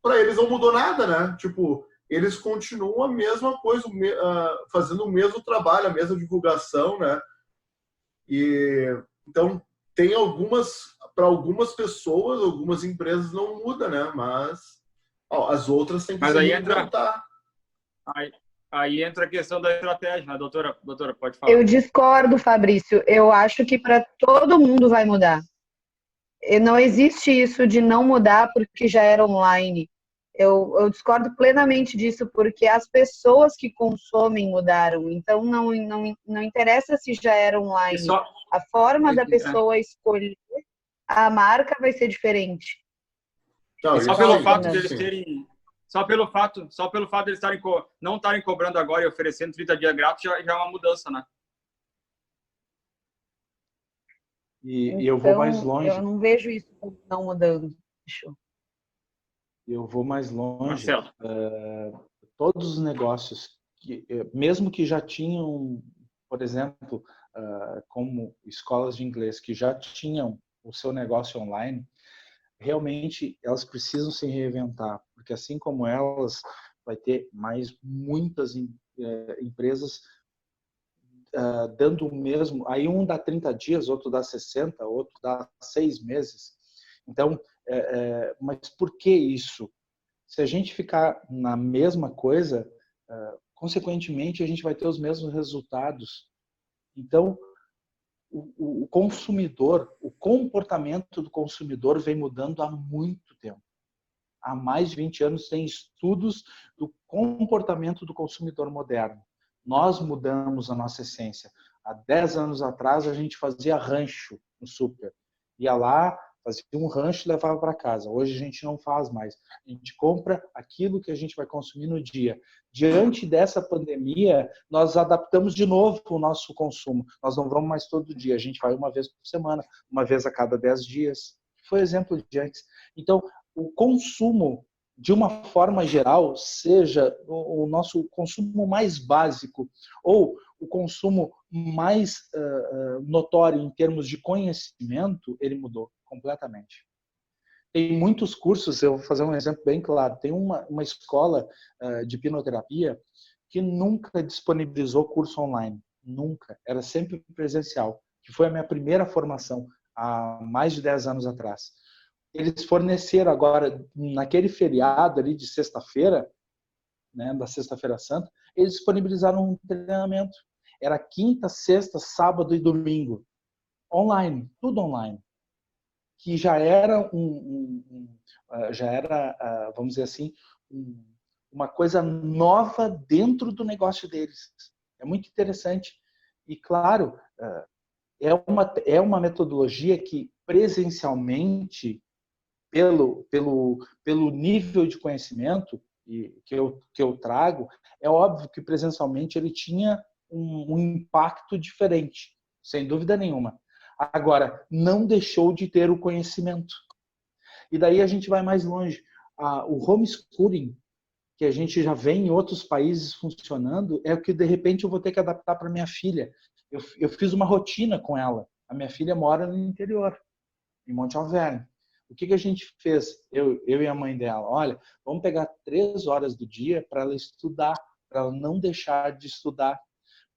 para eles não mudou nada, né? Tipo, eles continuam a mesma coisa, fazendo o mesmo trabalho, a mesma divulgação, né? Então, para algumas pessoas, algumas empresas não muda, né? Mas as outras têm que se reinventar. Aí entra a questão da estratégia, né? Doutora, pode falar. Eu discordo, Fabrício. Eu acho que para todo mundo vai mudar. Não existe isso de não mudar porque já era online. Eu discordo plenamente disso, porque as pessoas que consomem mudaram. Então, não interessa se já era online. A forma da pessoa escolher a marca vai ser diferente. Só pelo fato de eles terem... Só pelo fato de eles não estarem cobrando agora e oferecendo 30 dias grátis, já é uma mudança, né? E eu vou mais longe. Eu não vejo isso não mudando. Eu vou mais longe. Todos os negócios, mesmo que já tinham, por exemplo, como escolas de inglês, que já tinham o seu negócio online, realmente elas precisam se reinventar, porque assim como elas, vai ter mais muitas empresas dando o mesmo. Aí um dá 30 dias, outro dá 60, outro dá 6 meses. Então, mas por que isso? Se a gente ficar na mesma coisa, consequentemente, a gente vai ter os mesmos resultados. Então, o consumidor, o comportamento do consumidor vem mudando há muito tempo. Há mais de 20 anos tem estudos do comportamento do consumidor moderno. Nós mudamos a nossa essência. Há 10 anos atrás, a gente fazia rancho no super. Ia lá, fazia um rancho e levava para casa. Hoje a gente não faz mais. A gente compra aquilo que a gente vai consumir no dia. Diante dessa pandemia, nós adaptamos de novo o nosso consumo. Nós não vamos mais todo dia. A gente vai uma vez por semana, uma vez a cada 10 dias. Foi exemplo de antes. Então, o consumo, de uma forma geral, seja o nosso consumo mais básico ou o consumo mais notório em termos de conhecimento, ele mudou completamente. Tem muitos cursos, eu vou fazer um exemplo bem claro, tem uma escola de hipnoterapia que nunca disponibilizou curso online, nunca, era sempre presencial, que foi a minha primeira formação há mais de 10 anos atrás. Eles forneceram agora, naquele feriado ali de sexta-feira, né, da Sexta-feira Santa, eles disponibilizaram um treinamento. Era quinta, sexta, sábado e domingo. Online, tudo online. Que já era vamos dizer assim, uma coisa nova dentro do negócio deles. É muito interessante. E, claro, é uma metodologia que presencialmente, pelo nível de conhecimento que eu trago, é óbvio que presencialmente ele tinha um impacto diferente, sem dúvida nenhuma. Agora, não deixou de ter o conhecimento. E daí a gente vai mais longe. O homeschooling, que a gente já vê em outros países funcionando, é o que de repente eu vou ter que adaptar para minha filha. Eu fiz uma rotina com ela. A minha filha mora no interior, em Monte Alverne. O que a gente fez? Eu e a mãe dela, olha, vamos pegar 3 horas do dia para ela estudar, para ela não deixar de estudar.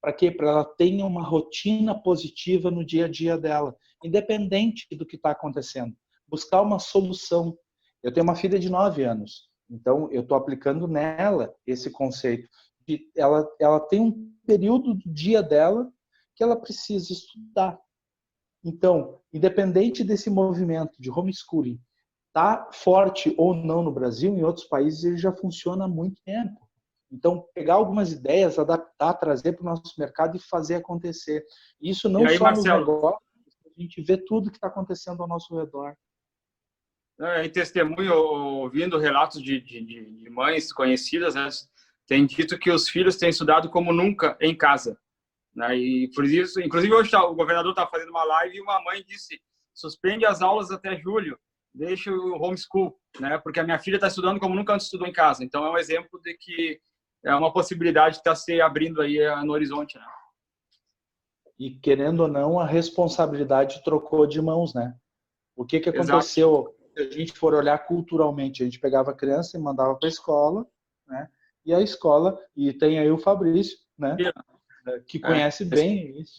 Para quê? Para ela ter uma rotina positiva no dia a dia dela, independente do que está acontecendo. Buscar uma solução. Eu tenho uma filha de 9 anos, então eu estou aplicando nela esse conceito. Ela tem um período do dia dela que ela precisa estudar. Então, independente desse movimento de homeschooling, tá forte ou não no Brasil, em outros países ele já funciona há muito tempo. Então, pegar algumas ideias, adaptar, trazer para o nosso mercado e fazer acontecer. Isso não aí, só Marcelo, nos negócios, a gente vê tudo que está acontecendo ao nosso redor. Em testemunho, ouvindo relatos de mães conhecidas, né, têm dito que os filhos têm estudado como nunca em casa. Né, e por isso, inclusive hoje o governador está fazendo uma live e uma mãe disse, suspende as aulas até julho, deixa o homeschool, né, porque a minha filha está estudando como nunca antes estudou em casa. Então é um exemplo de que é uma possibilidade que está se abrindo aí no horizonte. Né? E querendo ou não, a responsabilidade trocou de mãos, né? O que aconteceu? Exato. Se a gente for olhar culturalmente, a gente pegava a criança e mandava para a escola, né? E a escola, e tem aí o Fabrício, né? Que conhece bem isso.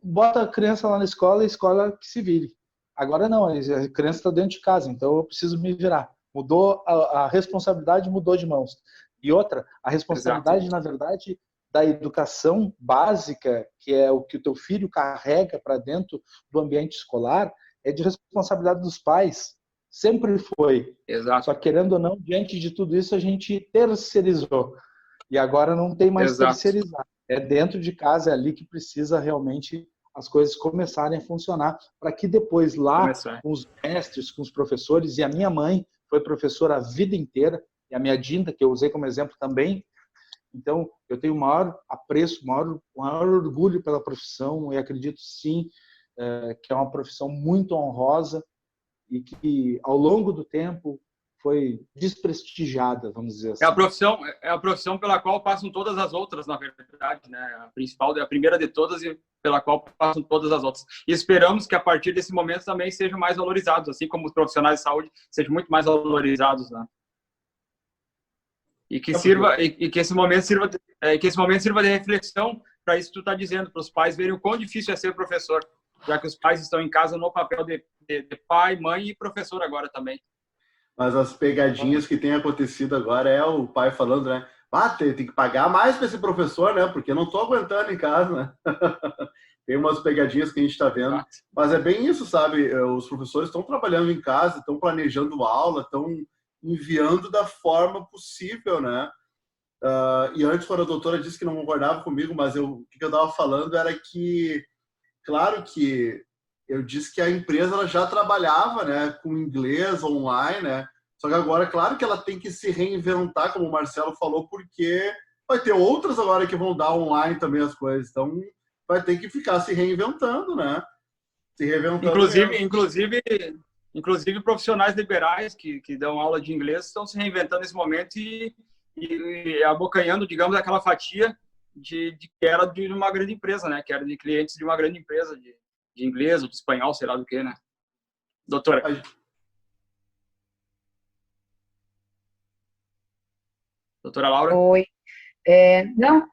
Bota a criança lá na escola e a escola que se vire. Agora não, a criança está dentro de casa, então eu preciso me virar. Mudou, a responsabilidade mudou de mãos. E outra, a responsabilidade, na verdade, da educação básica, que é o que o teu filho carrega para dentro do ambiente escolar, é de responsabilidade dos pais. Sempre foi. Exato. Só querendo ou não, diante de tudo isso, a gente terceirizou. E agora não tem mais terceirizar. É dentro de casa, é ali que precisa realmente as coisas começarem a funcionar, para que depois lá, com os mestres, com os professores, e a minha mãe foi professora a vida inteira, e a minha Dinda, que eu usei como exemplo também. Então, eu tenho o maior apreço, maior orgulho pela profissão, e acredito sim que é uma profissão muito honrosa e que, ao longo do tempo, foi desprestigiada, vamos dizer assim. É a profissão pela qual passam todas as outras, na verdade, né? A principal, a primeira de todas e pela qual passam todas as outras. E esperamos que, a partir desse momento, também sejam mais valorizados, assim como os profissionais de saúde sejam muito mais valorizados, né? E que esse momento sirva de reflexão para isso que tu está dizendo, para os pais verem o quão difícil é ser professor, já que os pais estão em casa no papel de pai, mãe e professor agora também. Mas as pegadinhas que tem acontecido agora é o pai falando, né? Tem que pagar mais para esse professor, né? Porque eu não estou aguentando em casa, né? Tem umas pegadinhas que a gente está vendo. Mas é bem isso, sabe? Os professores estão trabalhando em casa, estão planejando aula, estão enviando da forma possível, né? E antes, quando a doutora disse que não concordava comigo, mas o que eu estava falando era que, claro que eu disse que a empresa ela já trabalhava, né, com inglês online, né? Só que agora, claro que ela tem que se reinventar, como o Marcelo falou, porque vai ter outras agora que vão dar online também as coisas. Então, vai ter que ficar se reinventando, né? Se reinventando. Inclusive profissionais liberais que dão aula de inglês estão se reinventando nesse momento e abocanhando, digamos, aquela fatia que era de uma grande empresa, né? Que era de clientes de uma grande empresa de inglês ou de espanhol, sei lá do que, né? Doutora. Doutora Laura? Oi. Não,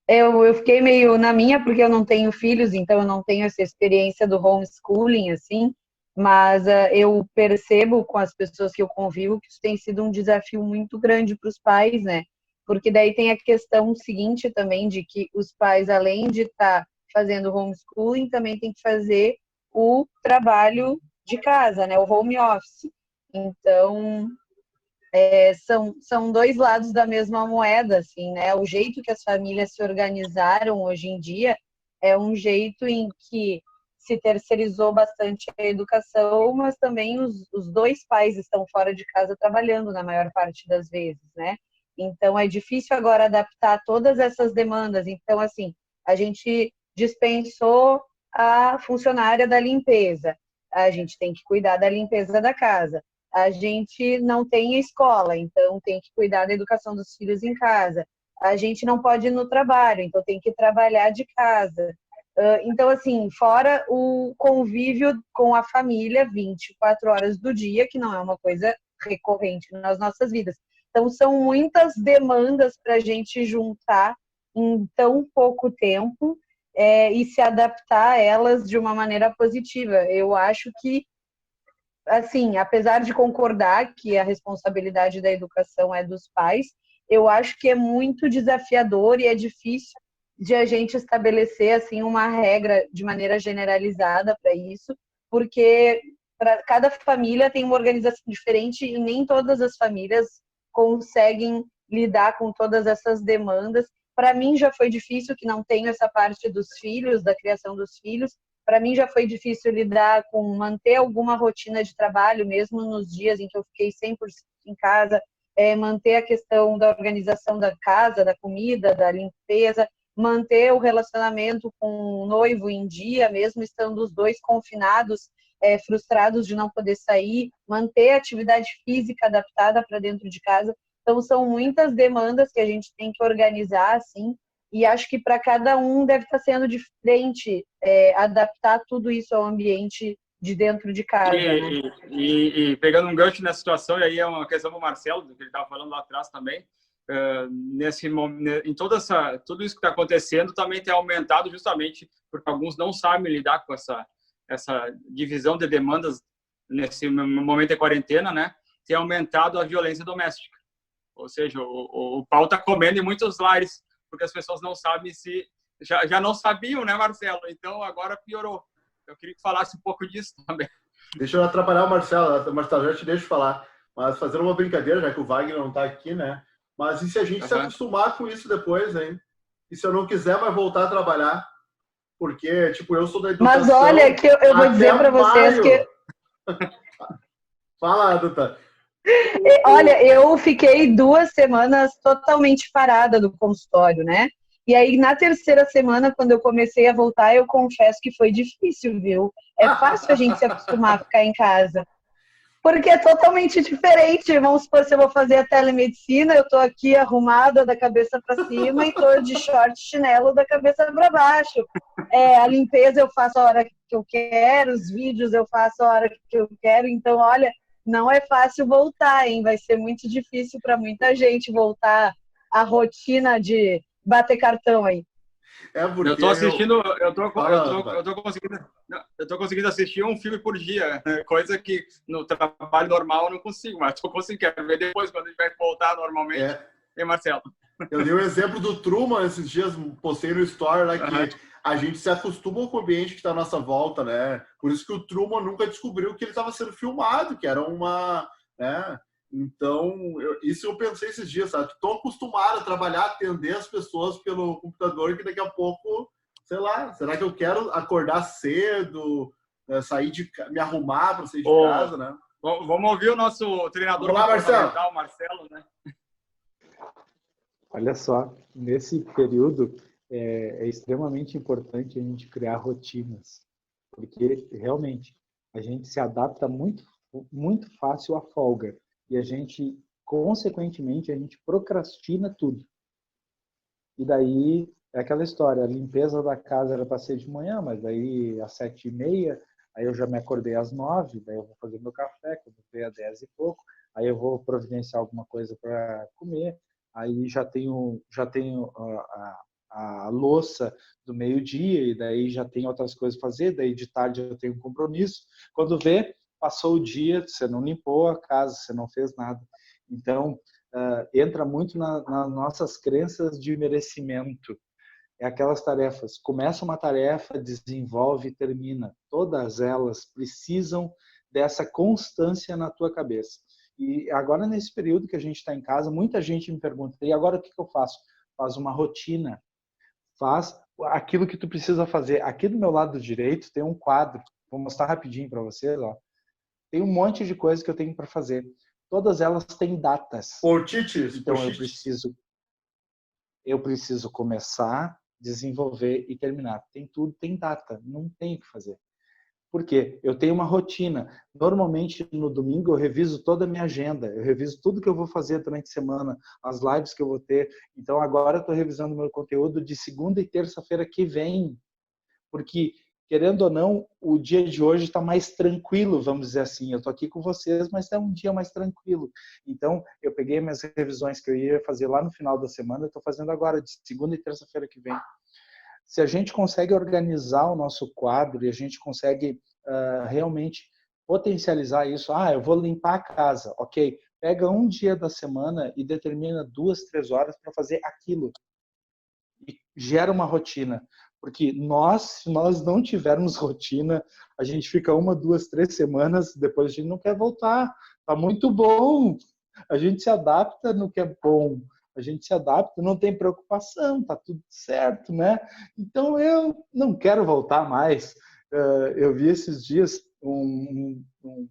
eu fiquei meio na minha, porque eu não tenho filhos, então eu não tenho essa experiência do homeschooling, assim, mas eu percebo com as pessoas que eu convivo que isso tem sido um desafio muito grande para os pais, né? Porque daí tem a questão seguinte também de que os pais, além de estar fazendo homeschooling, também tem que fazer o trabalho de casa, né? O home office. Então, são dois lados da mesma moeda, assim, né? O jeito que as famílias se organizaram hoje em dia é um jeito em que se terceirizou bastante a educação, mas também os dois pais estão fora de casa trabalhando na maior parte das vezes, né? Então, é difícil agora adaptar todas essas demandas. Então, assim, a gente dispensou a funcionária da limpeza. A gente tem que cuidar da limpeza da casa. A gente não tem escola, então tem que cuidar da educação dos filhos em casa. A gente não pode ir no trabalho, então tem que trabalhar de casa. Então, assim, fora o convívio com a família 24 horas do dia, que não é uma coisa recorrente nas nossas vidas. Então, são muitas demandas para a gente juntar em tão pouco tempo e se adaptar a elas de uma maneira positiva. Eu acho que, assim, apesar de concordar que a responsabilidade da educação é dos pais, eu acho que é muito desafiador e é difícil de a gente estabelecer assim uma regra de maneira generalizada para isso, porque cada família tem uma organização diferente e nem todas as famílias conseguem lidar com todas essas demandas. Para mim já foi difícil, que não tenho essa parte dos filhos, da criação dos filhos. Para mim já foi difícil lidar com manter alguma rotina de trabalho, mesmo nos dias em que eu fiquei 100% em casa, manter a questão da organização da casa, da comida, da limpeza, manter o relacionamento com o noivo em dia, mesmo estando os dois confinados, frustrados de não poder sair, manter a atividade física adaptada para dentro de casa. Então, são muitas demandas que a gente tem que organizar, assim, e acho que para cada um deve estar sendo diferente adaptar tudo isso ao ambiente de dentro de casa. E pegando um gancho nessa situação, e aí é uma questão do Marcelo, do que ele estava falando lá atrás também, em tudo isso que está acontecendo também tem aumentado justamente porque alguns não sabem lidar com essa divisão de demandas nesse momento de quarentena, né? Tem aumentado a violência doméstica, ou seja, o pau está comendo em muitos lares porque as pessoas não sabem já não sabiam, né, Marcelo? Então agora piorou. Eu queria que falasse um pouco disso também. Deixa eu atrapalhar o Marcelo. Marcelo, já te deixo falar, mas fazendo uma brincadeira, já que o Wagner não está aqui, né? Mas e se a gente se acostumar com isso depois, hein? E se eu não quiser mais voltar a trabalhar? Porque, tipo, eu sou da educação... Mas olha, que eu vou dizer para vocês que... Fala, Duta. Olha, eu fiquei 2 semanas totalmente parada do consultório, né? E aí, na terceira semana, quando eu comecei a voltar, eu confesso que foi difícil, viu? É fácil a gente se acostumar a ficar em casa. Porque é totalmente diferente. Vamos supor, se eu vou fazer a telemedicina, eu tô aqui arrumada da cabeça para cima e tô de short chinelo da cabeça para baixo. A limpeza eu faço a hora que eu quero, os vídeos eu faço a hora que eu quero. Então, olha, não é fácil voltar, hein? Vai ser muito difícil para muita gente voltar à rotina de bater cartão aí. Porque eu tô assistindo, eu tô conseguindo assistir um filme por dia, coisa que no trabalho normal eu não consigo, mas tô conseguindo, quero ver depois quando a gente vai voltar normalmente. E Marcelo? Eu dei o exemplo do Truman esses dias, postei no Story lá que a gente se acostuma com o ambiente que está à nossa volta, né? Por isso que o Truman nunca descobriu que ele estava sendo filmado, que era uma... né? Então, isso eu pensei esses dias, sabe? Estou acostumado a trabalhar, atender as pessoas pelo computador, que daqui a pouco, sei lá, será que eu quero acordar cedo, me arrumar para sair de casa, né? Vamos ouvir o nosso treinador. Vamos lá, Marcelo. Marcelo, né? Olha só, nesse período é extremamente importante a gente criar rotinas, porque realmente a gente se adapta muito, muito fácil à folga. E a gente, consequentemente, a gente procrastina tudo. E daí, é aquela história, a limpeza da casa era para ser de manhã, mas daí às 7h30, aí eu já me acordei às 9h, daí eu vou fazer meu café, quando eu às 10 e pouco, aí eu vou providenciar alguma coisa para comer, aí já tenho a louça do meio-dia, e daí já tenho outras coisas a fazer, daí de tarde eu tenho um compromisso. Quando vê, passou o dia, você não limpou a casa, você não fez nada. Então, entra muito nas nossas crenças de merecimento. É aquelas tarefas. Começa uma tarefa, desenvolve e termina. Todas elas precisam dessa constância na tua cabeça. E agora, nesse período que a gente está em casa, muita gente me pergunta, e agora o que eu faço? Faz uma rotina. Faz aquilo que tu precisa fazer. Aqui do meu lado direito tem um quadro. Vou mostrar rapidinho para vocês, ó. Tem um monte de coisa que eu tenho para fazer. Todas elas têm datas. Então eu preciso começar, desenvolver e terminar. Tem data, não tem o que fazer. Por quê? Eu tenho uma rotina. Normalmente no domingo eu reviso toda a minha agenda, eu reviso tudo que eu vou fazer durante a semana, as lives que eu vou ter. Então agora eu estou revisando meu conteúdo de segunda e terça-feira que vem. porque, querendo ou não, o dia de hoje está mais tranquilo, vamos dizer assim. Eu estou aqui com vocês, mas é um dia mais tranquilo. Então, eu peguei minhas revisões que eu ia fazer lá no final da semana, eu estou fazendo agora, de segunda e terça-feira que vem. Se a gente consegue organizar o nosso quadro e a gente consegue realmente potencializar isso, eu vou limpar a casa, ok, pega um dia da semana e determina 2, 3 horas para fazer aquilo. E gera uma rotina. Porque se nós não tivermos rotina, a gente fica 1, 2, 3 semanas, depois a gente não quer voltar. Tá muito bom. A gente se adapta no que é bom. A gente se adapta, não tem preocupação, tá tudo certo, né? Então eu não quero voltar mais. Eu vi esses dias um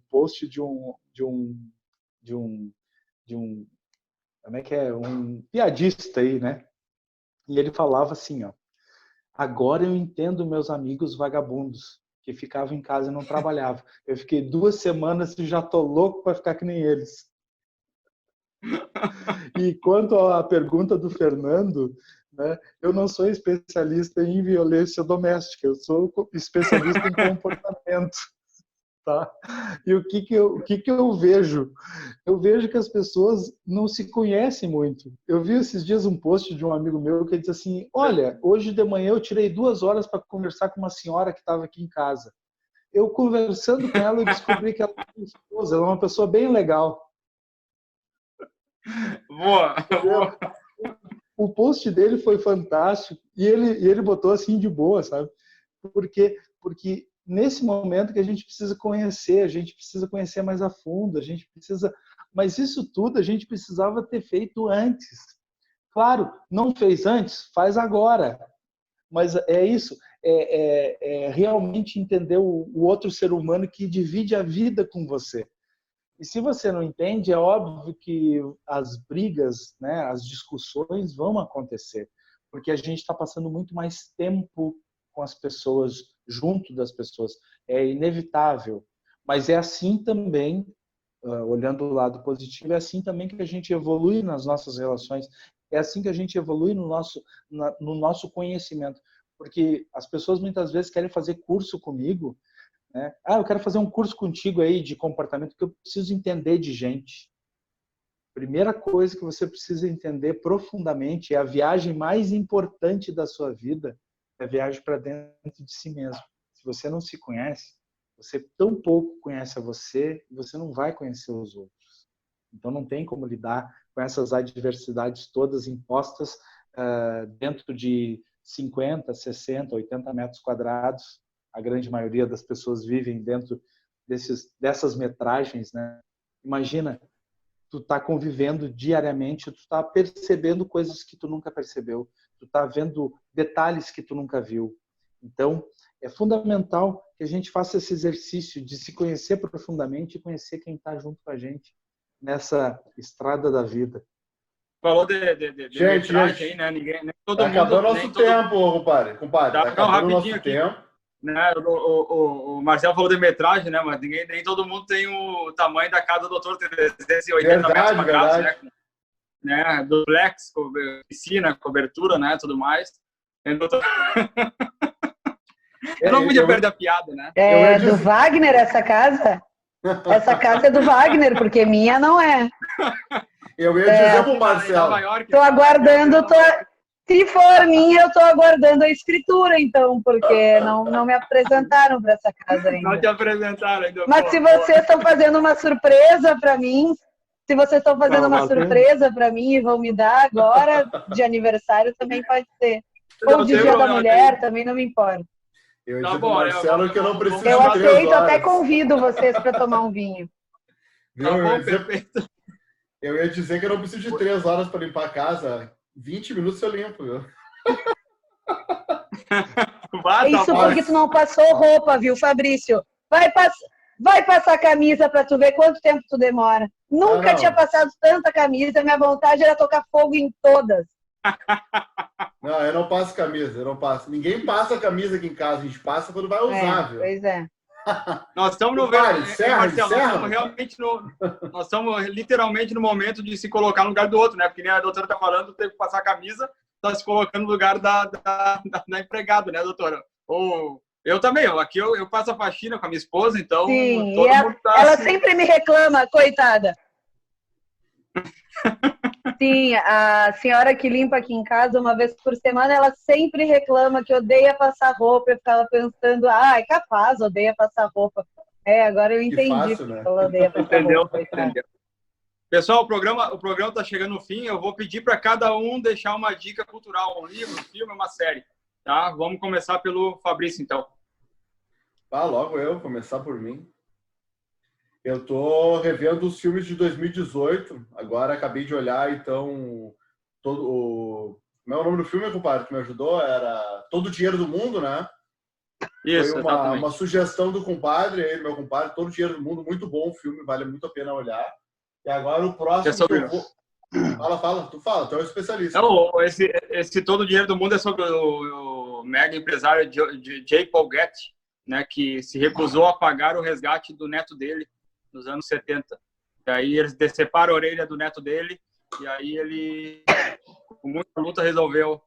post de um como é que é? Um piadista aí, né? E ele falava assim, ó: agora eu entendo meus amigos vagabundos que ficavam em casa e não trabalhavam. Eu fiquei 2 semanas e já tô louco para ficar que nem eles. E quanto à pergunta do Fernando, né, eu não sou especialista em violência doméstica, eu sou especialista em comportamento. Tá? E o que eu vejo? Eu vejo que as pessoas não se conhecem muito. Eu vi esses dias um post de um amigo meu que diz assim: olha, hoje de manhã eu tirei 2 horas para conversar com uma senhora que estava aqui em casa. Eu conversando com ela, eu descobri que ela é minha esposa, ela é uma pessoa bem legal. Boa. O post dele foi fantástico e ele botou assim de boa, sabe? Porque nesse momento que a gente precisa conhecer mais a fundo, mas isso tudo a gente precisava ter feito antes. Claro, não fez antes, faz agora. Mas é isso, é realmente entender o outro ser humano que divide a vida com você. E se você não entende, é óbvio que as brigas, né, as discussões vão acontecer, porque a gente está passando muito mais tempo com as pessoas, junto das pessoas. É inevitável. Mas é assim também, olhando o lado positivo, é assim também que a gente evolui nas nossas relações, é assim que a gente evolui no nosso conhecimento. Porque as pessoas muitas vezes querem fazer curso comigo, né? Eu quero fazer um curso contigo aí de comportamento, porque eu preciso entender de gente. Primeira coisa que você precisa entender profundamente é a viagem mais importante da sua vida, é a viagem para dentro de si mesmo. Se você não se conhece, você tão pouco conhece a você, você não vai conhecer os outros. Então não tem como lidar com essas adversidades todas impostas dentro de 50, 60, 80 metros quadrados. A grande maioria das pessoas vivem dentro dessas metragens, né? Imagina, tu tá convivendo diariamente, tu tá percebendo coisas que tu nunca percebeu, tu tá vendo detalhes que tu nunca viu. Então, é fundamental que a gente faça esse exercício de se conhecer profundamente e conhecer quem está junto com a gente nessa estrada da vida. Falou de Gente, metragem aí, né? Nem todo mundo... Acabou nosso tempo, compadre. Tá acabando o nosso aqui. tempo. Né? O Marcelo falou de metragem, né? Mas nem todo mundo tem o tamanho da casa do doutor, 380 metros para casa, né? Duplex, piscina, cobertura, né? Tudo mais. Eu não podia perder a piada, né? É do Wagner essa casa? Essa casa é do Wagner, porque minha não é. Eu ia dizer pro Marcelo. Estou aguardando... Se for minha, eu estou aguardando a escritura, então, porque não me apresentaram para essa casa ainda. Não te apresentaram ainda. Mas se vocês estão fazendo uma surpresa para mim, e vão me dar agora, de aniversário também pode ser. Ou de Dia da Mulher, também não me importa. Eu ia dizer pro Marcelo que eu não preciso de 3 horas. Eu aceito, até horas. convido vocês para tomar um vinho. Viu? Tá bom, perfeito. Eu ia dizer que eu não preciso de 3 horas para limpar a casa. 20 minutos eu limpo, viu? Isso porque tu não passou roupa, viu, Fabrício? Vai passar camisa para tu ver quanto tempo tu demora. Nunca tinha passado tanta camisa, minha vontade era tocar fogo em todas. Não, eu não passo camisa, eu não passo. Ninguém passa camisa aqui em casa, a gente passa quando vai usar, viu? Pois é. Nós estamos no nós estamos literalmente no momento de se colocar no lugar do outro, né? Porque nem a doutora está falando, teve que passar a camisa, está se colocando no lugar da empregada, né, doutora? Eu também, aqui eu faço a faxina com a minha esposa, então Sim, todo e mundo tá ela assim. sempre me reclama, coitada. Sim, a senhora que limpa aqui em casa uma vez por semana, ela sempre reclama que odeia passar roupa. Eu ficava pensando, é capaz, odeia passar roupa. Agora eu Que entendi fácil, né? que ela odeia passar Entendeu? roupa. Coitada. Entendeu. Pessoal, o programa está chegando no fim. Eu vou pedir para cada um deixar uma dica cultural, um livro, um filme, uma série. Tá? Vamos começar pelo Fabrício, então. Logo eu, começar por mim. Eu tô revendo os filmes de 2018. Agora acabei de olhar, então, todo o... Como é o nome do filme, compadre, que me ajudou? Era Todo o Dinheiro do Mundo, né? Isso, foi uma sugestão do compadre, meu compadre, Todo o Dinheiro do Mundo, muito bom o filme, vale muito a pena olhar. E agora o próximo que eu vou... Fala, tu é um especialista. Não, esse Todo o Dinheiro do Mundo é sobre o mega empresário J. Paul Getty, né, que se recusou a pagar o resgate do neto dele nos anos 70. E aí eles deceparam a orelha do neto dele, e aí ele, com muita luta, resolveu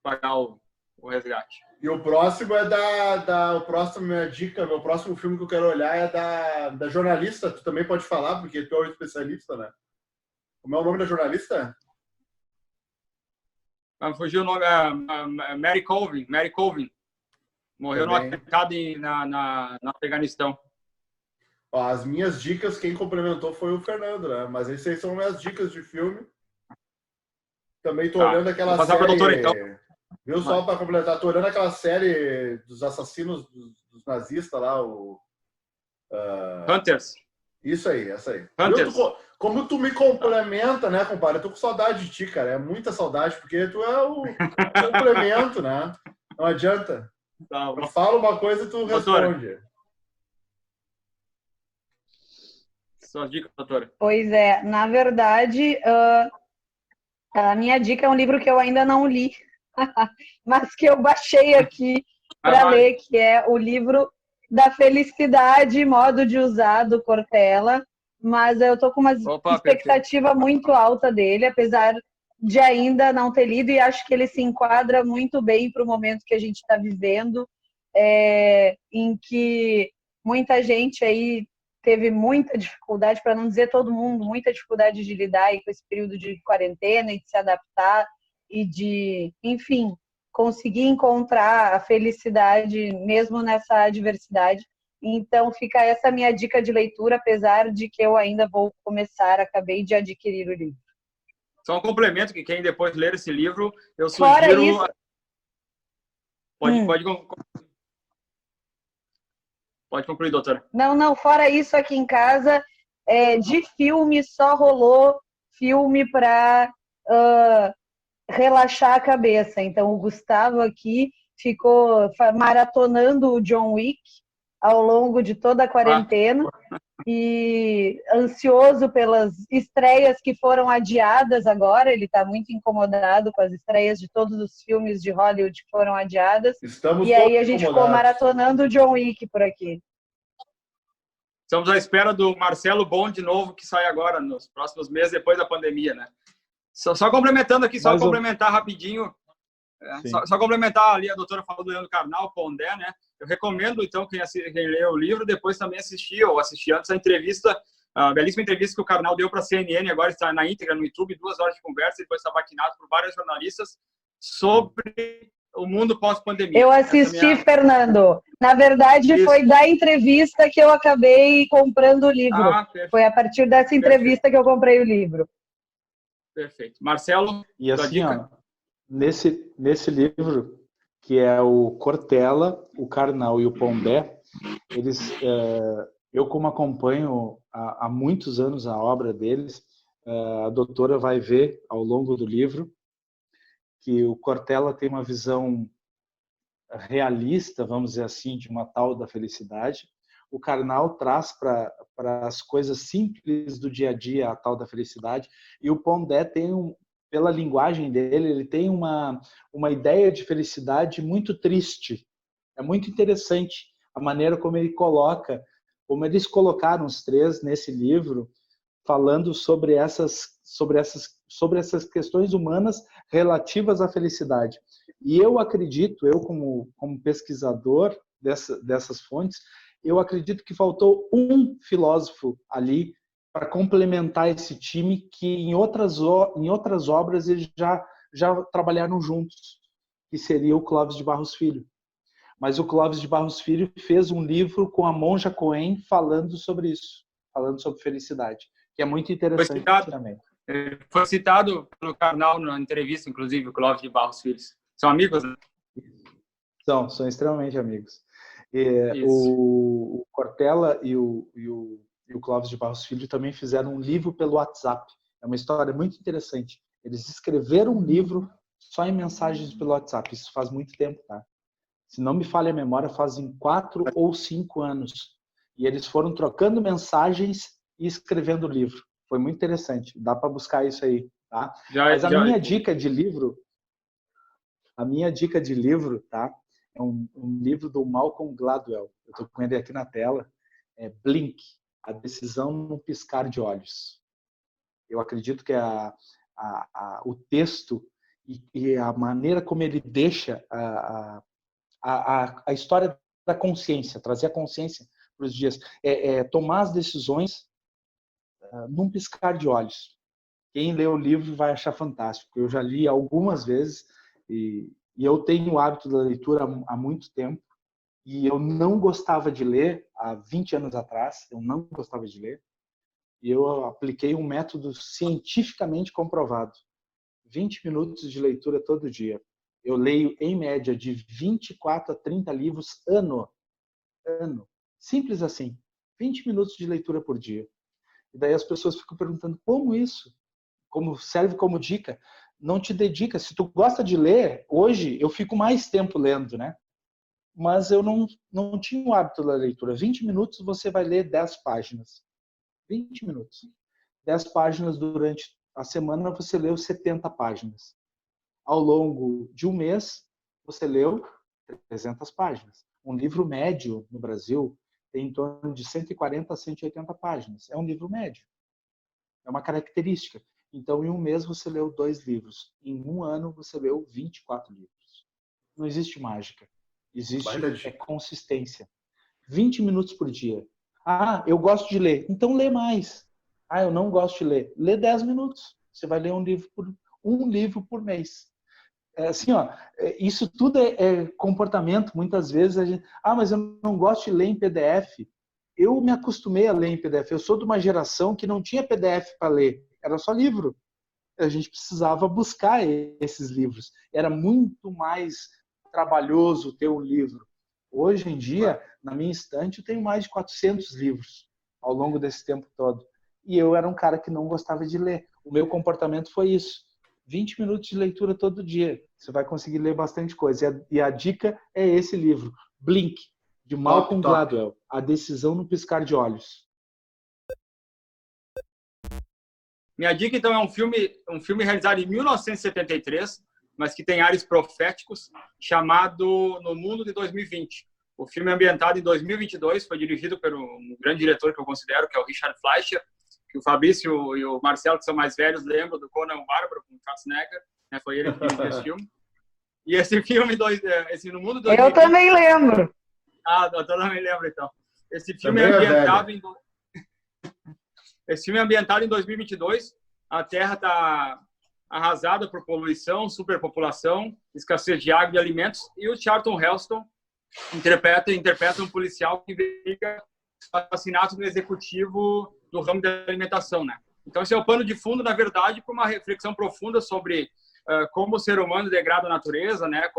pagar o resgate. E o próximo o próximo minha dica, meu próximo filme que eu quero olhar é da jornalista. Tu também pode falar, porque tu é um especialista, né? Como é o nome da jornalista? Fugiu o nome, Mary Colvin. Morreu no atentado no Afeganistão. As minhas dicas, quem complementou foi o Fernando, né? Mas essas aí são minhas dicas de filme. Também tô olhando aquela série... Pra doutora, então. Viu, só para completar, tô olhando aquela série dos assassinos dos nazistas lá, Hunters. Isso aí, essa aí. Hunters. Como tu me complementa, né, compadre? Eu tô com saudade de ti, cara. É muita saudade, porque tu é o complemento, né? Não adianta. Tá, eu falo uma coisa e tu responde. Suas dicas, doutora. Pois é, na verdade, a minha dica é um livro que eu ainda não li, mas que eu baixei aqui para ler, que é o livro da Felicidade, Modo de Usar, do Cortella. Mas eu tô com uma expectativa muito alta dele, apesar de ainda não ter lido, e acho que ele se enquadra muito bem para o momento que a gente está vivendo, em que muita gente aí teve muita dificuldade, para não dizer todo mundo, muita dificuldade de lidar aí com esse período de quarentena e de se adaptar e de, enfim, conseguir encontrar a felicidade mesmo nessa adversidade. Então fica essa minha dica de leitura, apesar de que eu ainda vou começar, acabei de adquirir o livro. Só um complemento, que quem depois ler esse livro, eu Fora sugiro... isso... Pode concluir, doutora. Não, fora isso, aqui em casa, de filme só rolou filme para relaxar a cabeça. Então o Gustavo aqui ficou maratonando o John Wick ao longo de toda a quarentena e ansioso pelas estreias que foram adiadas agora. Ele está muito incomodado com as estreias de todos os filmes de Hollywood que foram adiadas. E aí a gente ficou maratonando o John Wick por aqui. Estamos à espera do Marcelo Bond de novo, que sai agora, nos próximos meses, depois da pandemia, né? Só complementando aqui, complementar rapidinho. Só complementar ali, a doutora falou do Leandro Carnal, Pondé, né? Eu recomendo, então, quem lê o livro, depois também assisti antes a entrevista, a belíssima entrevista que o Carnal deu para a CNN, agora está na íntegra no YouTube, 2 horas de conversa, depois está baquinado por vários jornalistas sobre o mundo pós-pandemia. Eu assisti, Fernando. Na verdade, foi da entrevista que eu acabei comprando o livro. Foi a partir dessa entrevista que eu comprei o livro. Perfeito. Marcelo, e assim, nesse livro, que é o Cortella, o Carnal e o Pondé, eu como acompanho há muitos anos a obra deles, a doutora vai ver ao longo do livro que o Cortella tem uma visão realista, vamos dizer assim, de uma tal da felicidade. O Carnal traz para as coisas simples do dia a dia a tal da felicidade, e o Pondé tem, pela linguagem dele, ele tem uma ideia de felicidade muito triste. É muito interessante a maneira como ele coloca, como eles colocaram os três nesse livro, falando sobre essas questões humanas relativas à felicidade. E eu acredito, eu como pesquisador dessas fontes, eu acredito que faltou um filósofo ali para complementar esse time que em outras obras eles já trabalharam juntos, que seria o Clóvis de Barros Filho. Mas o Clóvis de Barros Filho fez um livro com a Monja Coen falando sobre isso, falando sobre felicidade, que é muito interessante também. Foi citado pelo Karnal na entrevista, inclusive, o Clóvis de Barros Filho. São amigos, né? São extremamente amigos. O Cortella e o Clóvis de Barros Filho também fizeram um livro pelo WhatsApp. É uma história muito interessante. Eles escreveram um livro só em mensagens pelo WhatsApp. Isso faz muito tempo, tá? Se não me falha a memória, fazem 4 ou 5 anos. E eles foram trocando mensagens e escrevendo o livro. Foi muito interessante. Dá para buscar isso aí, tá? Mas a minha dica de livro, tá? É um livro do Malcolm Gladwell. Eu estou com ele aqui na tela. É Blink, A Decisão num Piscar de Olhos. Eu acredito que o texto e a maneira como ele deixa a história da consciência, trazer a consciência para os dias, tomar as decisões num piscar de olhos. Quem lê o livro vai achar fantástico. Eu já li algumas vezes e eu tenho o hábito da leitura há muito tempo e eu não gostava de ler há 20 anos atrás, eu não gostava de ler, e eu apliquei um método cientificamente comprovado. 20 minutos de leitura todo dia. Eu leio, em média, de 24 a 30 livros ano. Simples assim. 20 minutos de leitura por dia. E daí as pessoas ficam perguntando, como isso? Como serve como dica? Não te dedica. Se tu gosta de ler, hoje eu fico mais tempo lendo, né? Mas eu não tinha o hábito da leitura. 20 minutos você vai ler 10 páginas. 20 minutos. 10 páginas durante a semana você leu 70 páginas. Ao longo de um mês, você leu 300 páginas. Um livro médio no Brasil tem em torno de 140 a 180 páginas. É um livro médio. É uma característica. Então, em um mês, você leu 2 livros. Em um ano, você leu 24 livros. Não existe mágica. Existe consistência. 20 minutos por dia. Ah, eu gosto de ler. Então, lê mais. Ah, eu não gosto de ler. Lê 10 minutos. Você vai ler um livro por mês. Assim, isso tudo é comportamento. Muitas vezes a gente... mas eu não gosto de ler em PDF. Eu me acostumei a ler em PDF. Eu sou de uma geração que não tinha PDF para ler. Era só livro. A gente precisava buscar esses livros. Era muito mais trabalhoso ter um livro. Hoje em dia, na minha estante, eu tenho mais de 400 livros ao longo desse tempo todo. E eu era um cara que não gostava de ler. O meu comportamento foi isso. 20 minutos de leitura todo dia. Você vai conseguir ler bastante coisa. E a dica é esse livro, Blink, de Malcolm Gladwell, A Decisão no Piscar de Olhos. Minha dica, então, é um filme realizado em 1973, mas que tem ares proféticos, chamado No Mundo de 2020. O filme é ambientado em 2022, foi dirigido por um grande diretor que eu considero, que é o Richard Fleischer, que o Fabrício e o Marcelo, que são mais velhos, lembram do Conan o Bárbaro, com o Schwarzenegger, né? Foi ele que dirigiu esse filme. E esse filme, No Mundo 2020... Eu também lembro. Eu também lembro, então. Esse filme é ambientado em 2022. A Terra está arrasada por poluição, superpopulação, escassez de água e de alimentos. E o Charlton Heston interpreta um policial que verifica assassinato do executivo do ramo da alimentação, né? Então, esse é o pano de fundo, na verdade, para uma reflexão profunda sobre como o ser humano degrada a natureza, né?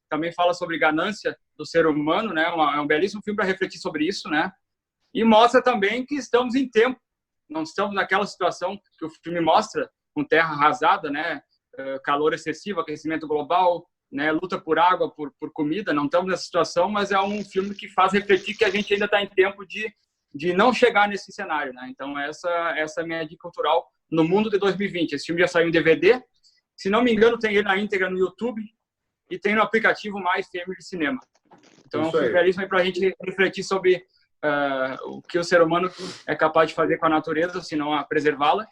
Também fala sobre ganância do ser humano, né? É um belíssimo filme para refletir sobre isso, né? E mostra também que estamos em tempo, não estamos naquela situação que o filme mostra, com terra arrasada, né? Calor excessivo, aquecimento global, né? Luta por água, por comida. Não estamos nessa situação, mas é um filme que faz refletir que a gente ainda está em tempo de não chegar nesse cenário, né? Então, essa é a minha dica cultural No Mundo de 2020. Esse filme já saiu em DVD. Se não me engano, tem ele na íntegra no YouTube e tem no aplicativo Mais FM de Cinema. Então, é um filme belíssimo para a gente refletir sobre o que o ser humano é capaz de fazer com a natureza, se não a preservá-la,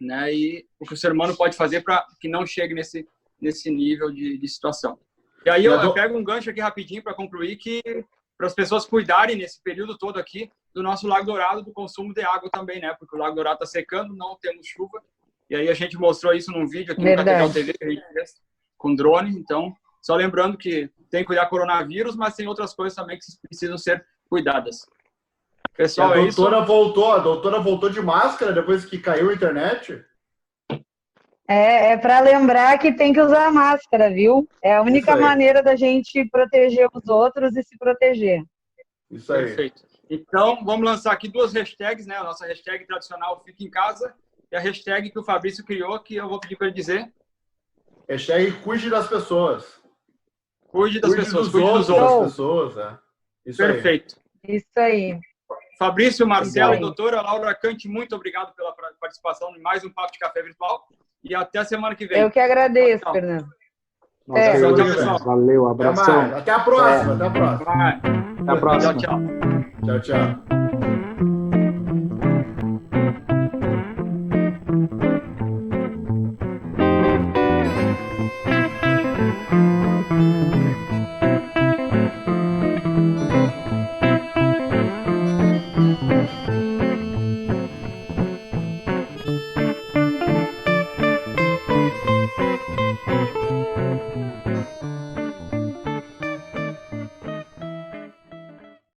né? E o que o ser humano pode fazer para que não chegue nesse nível de situação. E aí eu pego um gancho aqui rapidinho para concluir, que para as pessoas cuidarem nesse período todo aqui do nosso Lago Dourado, do consumo de água também, né? Porque o Lago Dourado está secando, não temos chuva. E aí a gente mostrou isso num vídeo aqui no Catedral TV, que a gente fez com drone. Então, só lembrando que tem que cuidar do coronavírus, mas tem outras coisas também que precisam ser cuidadas. Pessoal, a doutora voltou de máscara depois que caiu a internet? É para lembrar que tem que usar máscara, viu? É a única maneira da gente proteger os outros e se proteger. Isso aí. Perfeito. Então, vamos lançar aqui 2 hashtags, né? A nossa hashtag tradicional Fica em Casa e a hashtag que o Fabrício criou, que eu vou pedir para ele dizer. Hashtag Cuide das Pessoas. Cuide das pessoas. Cuide dos outros. Das pessoas, né? Isso Perfeito. Aí. Isso aí. Fabrício, Marcelo e doutora Laura Cante, muito obrigado pela participação em mais um Papo de Café Virtual. E até a semana que vem. Eu que agradeço, Fernando. Tchau, pessoal. Valeu, abração. Até a próxima. Até a próxima. Até a próxima. Tchau. Tchau, tchau.